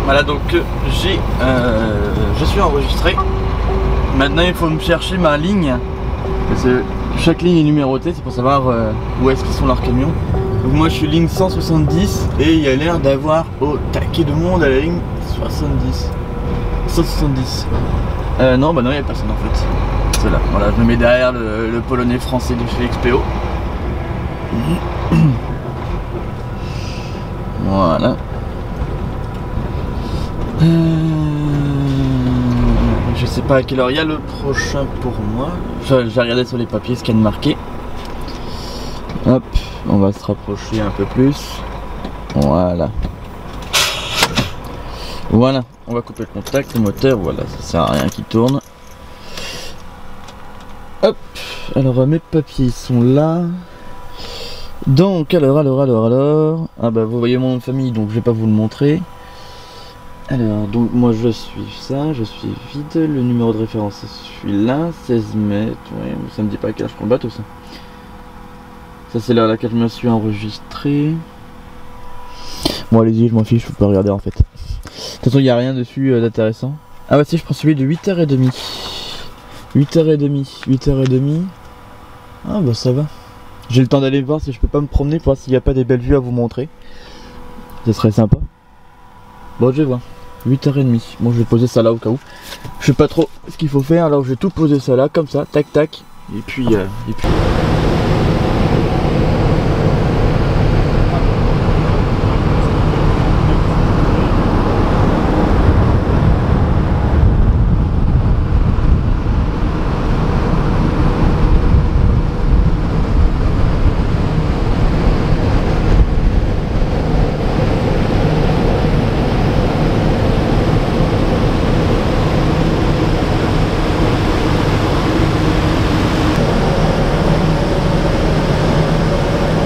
Voilà, donc je suis enregistré. Maintenant il faut me chercher ma ligne parce que chaque ligne est numérotée, c'est pour savoir où est-ce qu'ils sont leurs camions. Donc moi je suis ligne 170 et il y a l'air d'avoir au taquet de monde à la ligne 70. 170. Non, non, il n'y a personne en fait. C'est là. Voilà, je me mets derrière le polonais français de chez XPO. Voilà. Je sais pas à quelle heure il y a le prochain pour moi. J'ai regardé sur les papiers ce qu'il y a de marqué. Hop, on va se rapprocher un peu plus. Voilà. Voilà, on va couper le contact, le moteur, voilà, ça sert à rien qu'il tourne. Hop, alors mes papiers sont là. Donc, alors. Ah bah vous voyez mon nom de famille, donc je vais pas vous le montrer. Alors, donc moi je suis ça, je suis vide. Le numéro de référence c'est celui-là, 16 mètres. Oui, ça me dit pas à quelle heure je prends le bateau ça. Ça c'est l'heure à laquelle je me suis enregistré. Bon allez-y, je m'en fiche, je peux pas regarder en fait. De toute façon il n'y a rien dessus d'intéressant. Ah bah si, je prends celui de 8h30. 8h30. Ah bah ça va. J'ai le temps d'aller voir si je peux pas me promener pour voir s'il n'y a pas des belles vues à vous montrer. Ce serait sympa. Bon, je vais voir. 8h30. Bon, je vais poser ça là au cas où. Je sais pas trop ce qu'il faut faire, alors je vais tout poser ça là, comme ça, tac tac. Et puis.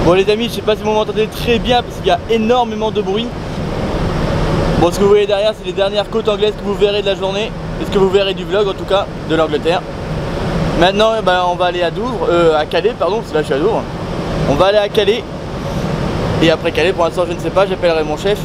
Bon les amis, je sais pas si vous m'entendez très bien parce qu'il y a énormément de bruit. Bon, ce que vous voyez derrière, c'est les dernières côtes anglaises que vous verrez de la journée, et ce que vous verrez du vlog en tout cas, de l'Angleterre. Maintenant, on va aller à Douvres, à Calais, pardon, parce que là je suis à Douvres. On va aller à Calais, et après Calais, pour l'instant je ne sais pas, j'appellerai mon chef.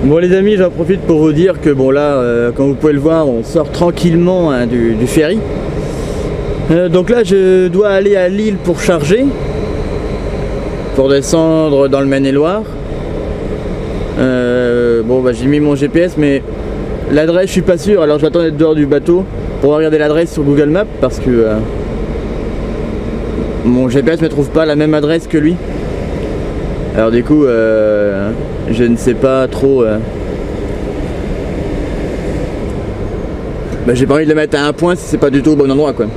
Bon les amis, j'en profite pour vous dire que bon là, comme vous pouvez le voir, on sort tranquillement hein, du ferry. Donc là je dois aller à Lille pour charger, pour descendre dans le Maine-et-Loire. Bon bah j'ai mis mon GPS mais l'adresse je suis pas sûr, alors j'attends d'être dehors du bateau pour regarder l'adresse sur Google Maps parce que mon GPS ne trouve pas la même adresse que lui. Alors du coup je ne sais pas trop bah, j'ai pas envie de le mettre à un point si c'est pas du tout au bon endroit quoi.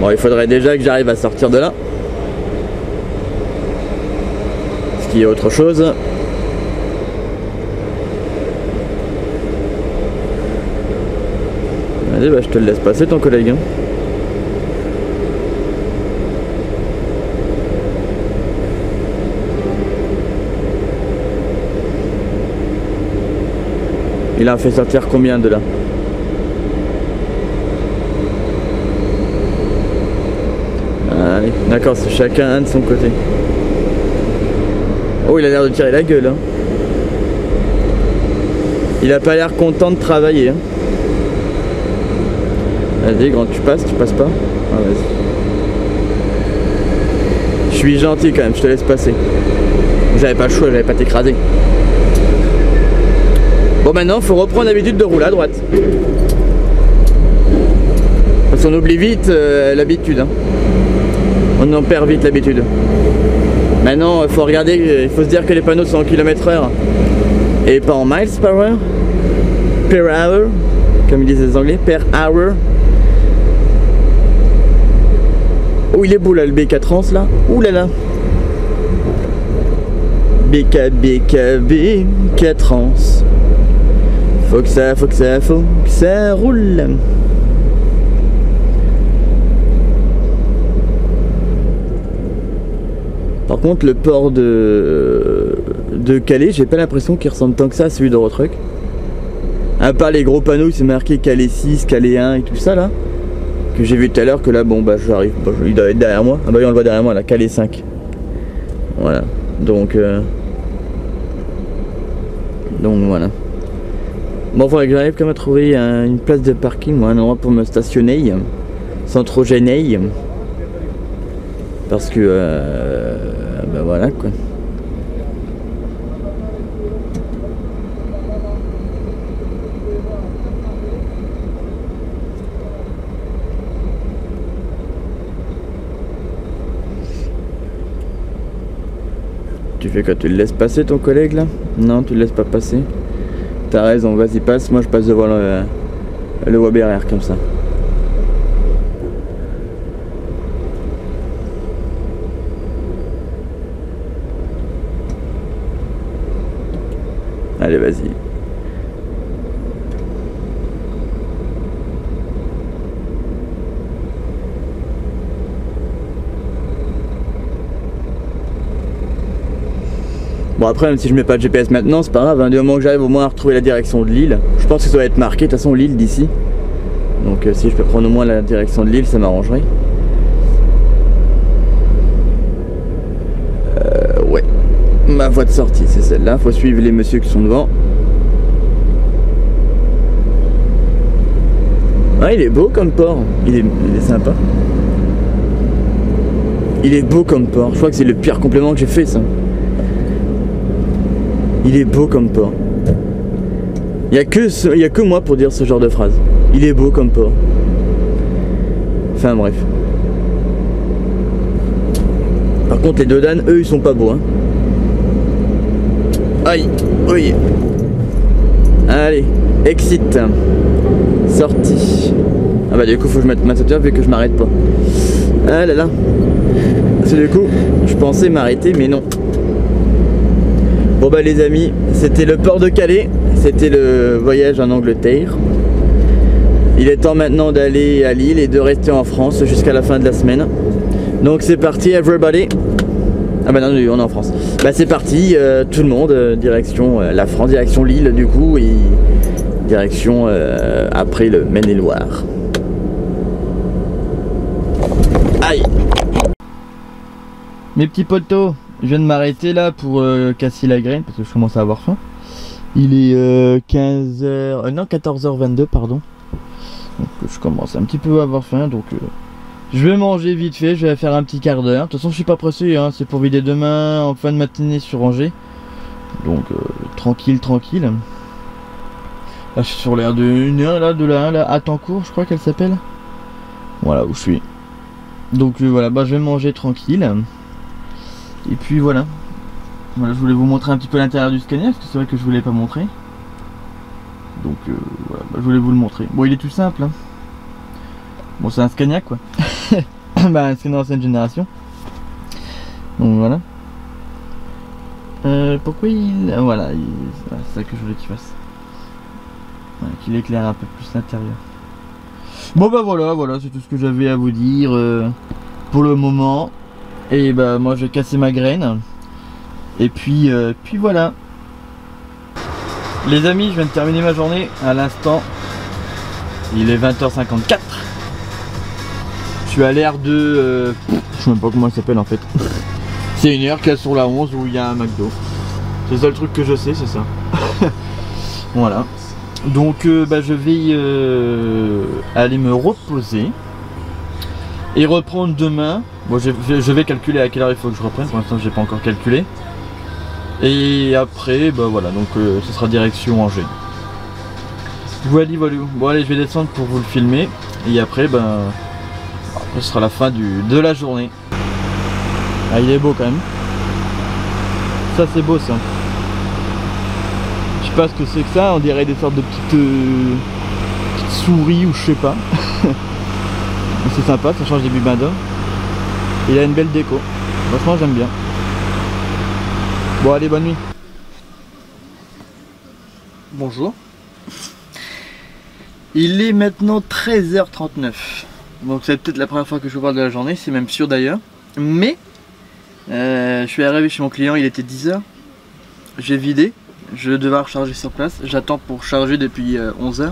Bon il faudrait déjà que j'arrive à sortir de là. Ce qui est autre chose. Vas-y bah je te le laisse passer ton collègue hein. Il a fait sortir combien de là? Allez, d'accord, c'est chacun un de son côté. Oh, il a l'air de tirer la gueule. Hein. Il a pas l'air content de travailler. Hein. Vas-y, grand, tu passes pas? Ah, vas-y. Je suis gentil quand même, je te laisse passer. J'avais pas le choix, j'avais pas t'écraser. Bon maintenant faut reprendre l'habitude de rouler à droite. Parce qu'on oublie vite l'habitude. Hein. On en perd vite l'habitude. Maintenant il faut regarder, il faut se dire que les panneaux sont en km/h et pas en miles per hour. Per hour, comme ils disent les anglais, per hour. Oh il est beau là le BK Trans là. Ouh là là. BK Trans. Faut que ça roule. Par contre le port de Calais, j'ai pas l'impression qu'il ressemble tant que ça à celui d'Eurotruck. À part les gros panneaux où c'est marqué Calais 6, Calais 1 et tout ça là. Que j'ai vu tout à l'heure que là bon bah j'arrive, bon, il doit être derrière moi. Ah bah oui on le voit derrière moi là, Calais 5. Voilà. Donc voilà. Bon, il faudrait que j'arrive quand même à trouver une place de parking, un endroit pour me stationner, sans trop gêner. Parce que, ben voilà quoi. Tu fais quoi? Tu le laisses passer ton collègue là? Non, tu le laisses pas passer. T'as raison, vas-y passe, moi je passe devant le WebRR comme ça. Allez vas-y. Bon après même si je mets pas de GPS maintenant c'est pas grave, hein, du moment que j'arrive au moins à retrouver la direction de Lille. Je pense que ça va être marqué de toute façon Lille d'ici. Donc si je peux prendre au moins la direction de Lille ça m'arrangerait. Ouais. Ma voie de sortie c'est celle-là, faut suivre les messieurs qui sont devant. Ah il est beau comme port, il est sympa. Il est beau comme port, je crois que c'est le pire compliment que j'ai fait ça. Il est beau comme port. Il n'y a que moi pour dire ce genre de phrase. Il est beau comme port. Enfin bref. Par contre les deux Dan, eux ils sont pas beaux hein. Aïe, oui. Allez, exit. Sortie. Ah bah du coup faut que je mette ma sauteur vu que je m'arrête pas. Ah là là. Parce que du coup je pensais m'arrêter mais non. Bon bah les amis, c'était le port de Calais, c'était le voyage en Angleterre. Il est temps maintenant d'aller à Lille et de rester en France jusqu'à la fin de la semaine. Donc c'est parti everybody. Ah bah non, on est en France. Bah c'est parti, tout le monde, direction la France, direction Lille du coup, et direction après le Maine-et-Loire. Aïe. Mes petits potos, je viens de m'arrêter là pour casser la graine parce que je commence à avoir faim. Il est 15h, non 14h22 pardon. Donc je commence un petit peu à avoir faim, donc je vais manger vite fait, je vais faire un petit quart d'heure. De toute façon je suis pas pressé, hein, c'est pour vider demain en fin de matinée sur Angers. Donc tranquille, tranquille. Là je suis sur l'air de 1 heure là, de la 1 là, à Tancourt je crois qu'elle s'appelle. Voilà où je suis. Donc voilà, bah je vais manger tranquille. Et puis voilà. Voilà, je voulais vous montrer un petit peu l'intérieur du Scania parce que c'est vrai que je voulais pas montrer. Donc voilà, bah, je voulais vous le montrer. Bon, il est tout simple. Hein. Bon, c'est un Scania quoi. Bah, un Scania ancienne génération. Donc voilà. Pourquoi il. Voilà, c'est ça que je voulais qu'il fasse. Voilà, qu'il éclaire un peu plus l'intérieur. Bon, bah voilà, c'est tout ce que j'avais à vous dire pour le moment. Et bah, moi je vais casser ma graine. Et puis voilà. Les amis, je viens de terminer ma journée à l'instant. Il est 20h54. Je suis à l'ère de... je sais même pas comment elle s'appelle en fait. C'est une heure qu'il y a sur la 11 où il y a un McDo. C'est le seul truc que je sais, c'est ça. Voilà. Donc bah, je vais aller me reposer. Et reprendre demain. Bon, je vais calculer à quelle heure il faut que je reprenne. Pour l'instant, j'ai pas encore calculé. Et après, bah voilà, donc ce sera direction Angers. Voilà. Bon allez, je vais descendre pour vous le filmer. Et après, ben, ce sera la fin de la journée. Ah, il est beau quand même. Ça, c'est beau ça. Je sais pas ce que c'est que ça. On dirait des sortes de petites souris ou je sais pas. C'est sympa, ça change des bibindas. Il a une belle déco. Franchement, j'aime bien. Bon allez, bonne nuit. Bonjour. Il est maintenant 13h39. Donc c'est peut-être la première fois que je vous parle de la journée, c'est même sûr d'ailleurs. Mais je suis arrivé chez mon client, il était 10h. J'ai vidé, je devais recharger sur place. J'attends pour charger depuis 11h.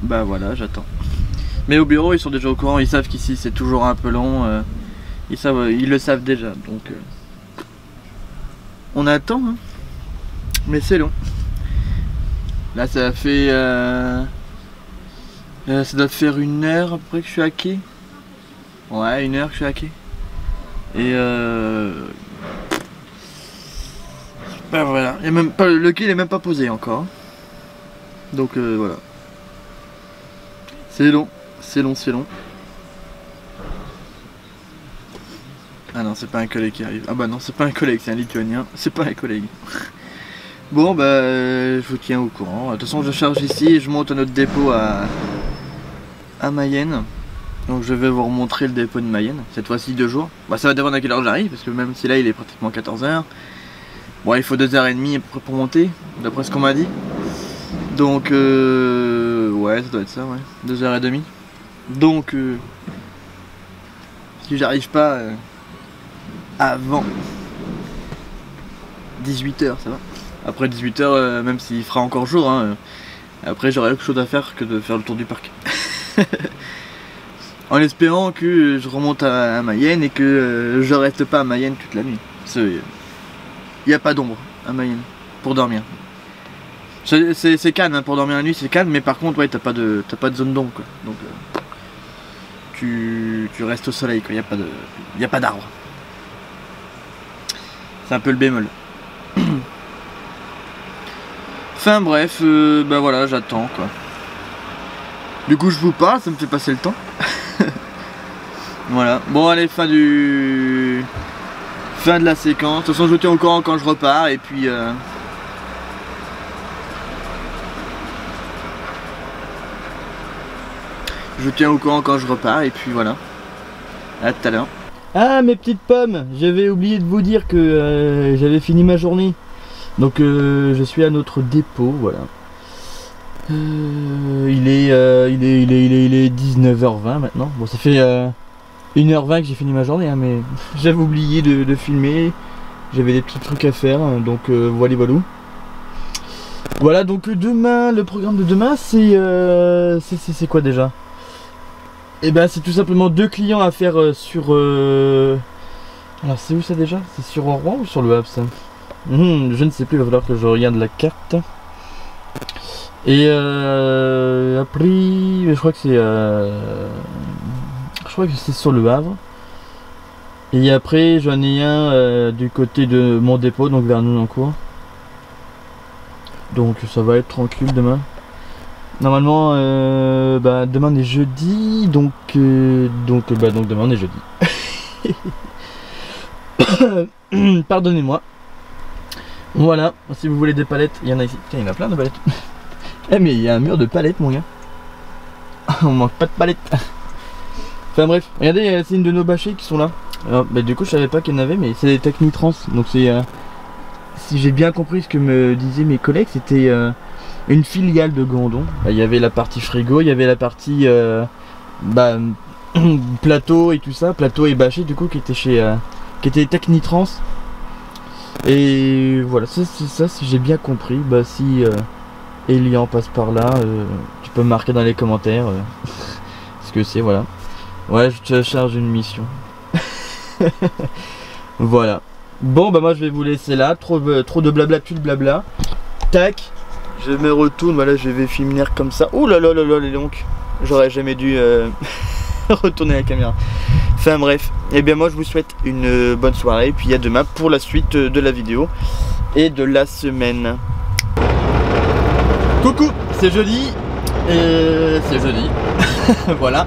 Bah voilà, j'attends. Mais au bureau ils sont déjà au courant, ils savent qu'ici c'est toujours un peu long. Ils le savent déjà, donc... on attend, hein. Mais c'est long. Là, ça fait... ça doit faire 1 heure après que je suis à quai. Ouais, 1 heure que je suis à quai. Et ben voilà. Il y a même pas, le quai il est même pas posé encore. Donc voilà. C'est long. C'est long, c'est long. Ah non, c'est pas un collègue qui arrive. Ah bah non, c'est pas un collègue, c'est un lituanien. C'est pas un collègue. Bon bah, je vous tiens au courant. De toute façon, je charge ici et je monte à notre dépôt à Mayenne. Donc je vais vous remontrer le dépôt de Mayenne. Cette fois-ci 2 jours. Bah ça va dépendre à quelle heure j'arrive, parce que même si là il est pratiquement 14h. Bon, il faut 2h30 pour monter, d'après ce qu'on m'a dit. Donc ouais, ça doit être ça, ouais. 2h30. Donc si j'arrive pas avant 18h, ça va. Après 18h, même s'il fera encore jour, hein, après j'aurai autre chose à faire que de faire le tour du parc. En espérant que je remonte à Mayenne et que je reste pas à Mayenne toute la nuit. Il n'y a pas d'ombre à Mayenne pour dormir. C'est calme, hein, pour dormir la nuit c'est calme, mais par contre ouais, t'as pas de zone d'ombre quoi. Donc tu restes au soleil quoi, y a pas d'arbre. C'est un peu le bémol. Enfin bref, bah voilà, j'attends quoi. Du coup je vous parle, ça me fait passer le temps. Voilà, bon allez, fin de la séquence. De toute façon je vous tiens au courant quand je repars et puis je vous tiens au courant quand je repars et puis voilà. À tout à l'heure. Ah mes petites pommes, j'avais oublié de vous dire que j'avais fini ma journée. Donc je suis à notre dépôt, voilà. Il est 19h20 maintenant. Bon ça fait 1h20 que j'ai fini ma journée hein, mais j'avais oublié de filmer. J'avais des petits trucs à faire, hein, donc voilà. Voilà, donc demain, le programme de demain c'est quoi déjà? Et ben c'est tout simplement 2 clients à faire sur... Alors c'est où ça déjà? C'est sur Rouen ou sur le Havre ça? Je ne sais plus, il va falloir que je regarde la carte. Et après, je crois que c'est sur le Havre. Et après j'en ai un du côté de mon dépôt, donc vers Nonancourt. Donc ça va être tranquille demain. Normalement demain on est jeudi, donc demain on est jeudi. Pardonnez-moi. Voilà, si vous voulez des palettes, il y en a ici. Tiens, il y en a plein de palettes. Eh mais il y a un mur de palettes mon gars. On manque pas de palettes. Enfin bref, regardez, c'est une de nos bâchées qui sont là. Alors, du coup je savais pas qu'il y en avait, mais c'est des Technitrans. Donc c'est si j'ai bien compris ce que me disaient mes collègues, c'était une filiale de Gandon. Il y avait la partie frigo, il y avait la partie plateau et tout ça, plateau et bâché du coup qui était Technitrans. Et voilà, c'est ça, si j'ai bien compris. Si Elian passe par là, tu peux me marquer dans les commentaires ce que c'est, voilà. Ouais, je te charge une mission. Voilà. Bon moi je vais vous laisser là, trop de blabla, plus de blabla. Tac, je me retourne, voilà, je vais filmer comme ça. Ouh là là là là, les donc j'aurais jamais dû retourner la caméra. Enfin bref, et bien moi je vous souhaite une bonne soirée, et puis à demain pour la suite de la vidéo et de la semaine. Coucou, c'est jeudi, et c'est jeudi. Voilà.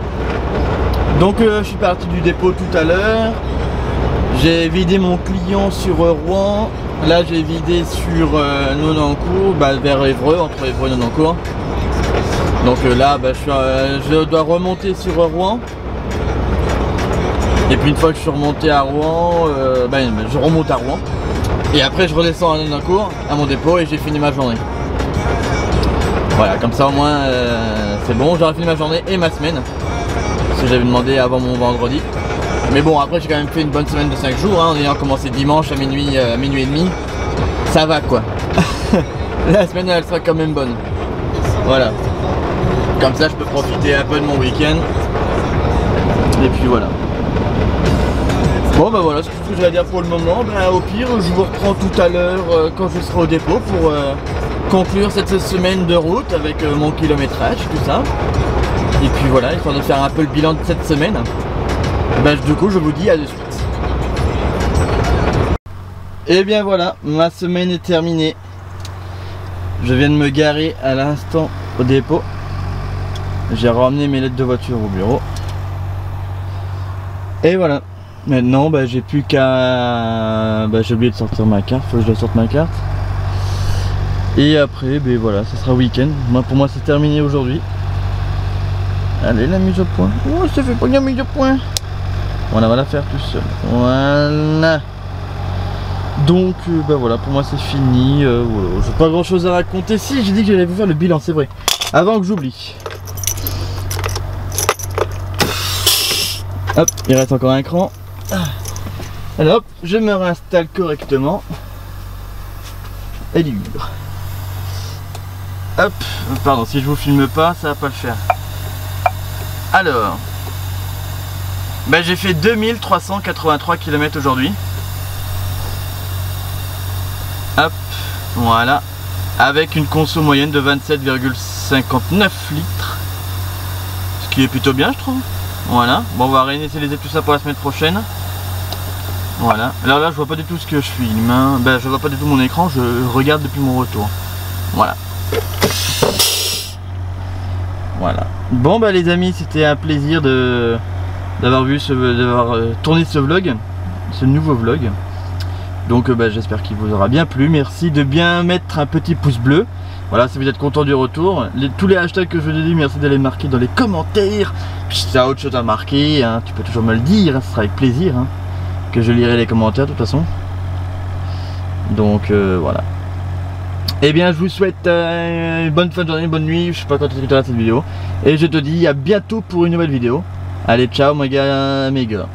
Donc je suis parti du dépôt tout à l'heure. J'ai vidé mon client sur Rouen. Là j'ai vidé sur Nonancourt, vers Évreux, entre Évreux et Nonancourt. Donc là je dois remonter sur Rouen. Et puis une fois que je suis remonté à Rouen, je remonte à Rouen. Et après je redescends à Nonancourt, à mon dépôt, et j'ai fini ma journée. Voilà, comme ça au moins c'est bon, j'aurai fini ma journée et ma semaine. Ce que j'avais demandé avant mon vendredi. Mais bon, après j'ai quand même fait une bonne semaine de 5 jours, en ayant commencé dimanche à minuit et demi. Ça va quoi. La semaine elle sera quand même bonne. Voilà. Comme ça je peux profiter un peu de mon week-end. Et puis voilà. Bon voilà ce que j'ai à dire pour le moment. Au pire je vous reprends tout à l'heure quand je serai au dépôt pour conclure cette semaine de route avec mon kilométrage, tout ça. Et puis voilà, histoire de faire un peu le bilan de cette semaine. Du coup je vous dis à de suite. Et bien voilà, ma semaine est terminée. Je viens de me garer à l'instant au dépôt. J'ai ramené mes lettres de voiture au bureau. Et voilà. Maintenant j'ai plus qu'à... j'ai oublié de sortir ma carte, faut que je sorte ma carte. Et après voilà, ça sera week-end. Pour moi c'est terminé aujourd'hui. Allez, la mise au point. Oh, ça fait pas bien mise au point. On va la faire tout seul. Voilà. Donc voilà, pour moi c'est fini. Voilà. J'ai pas grand chose à raconter. Si, j'ai dit que j'allais vous faire le bilan, c'est vrai. Avant que j'oublie. Hop, il reste encore un cran. Alors hop, je me réinstalle correctement. Et libre. Hop, pardon, si je vous filme pas, ça va pas le faire. Alors, j'ai fait 2383 km aujourd'hui. Hop, voilà. Avec une conso moyenne de 27,59 litres. Ce qui est plutôt bien, je trouve. Voilà. Bon, on va réinitialiser tout ça pour la semaine prochaine. Voilà. Alors là, je vois pas du tout ce que je filme. Je vois pas du tout mon écran, je regarde depuis mon retour. Voilà. Voilà. Bon les amis, c'était un plaisir d'avoir tourné ce vlog, ce nouveau vlog. Donc j'espère qu'il vous aura bien plu. Merci de bien mettre un petit pouce bleu. Voilà, si vous êtes content du retour. Tous les hashtags que je vous ai dit, merci de les marquer dans les commentaires. Puis si tu as autre chose à marquer, tu peux toujours me le dire, ce sera avec plaisir que je lirai les commentaires de toute façon. Donc voilà. Et bien je vous souhaite une bonne fin de journée, une bonne nuit, je sais pas quand tu écouteras cette vidéo. Et je te dis à bientôt pour une nouvelle vidéo. Allez ciao mes gars, mes gars.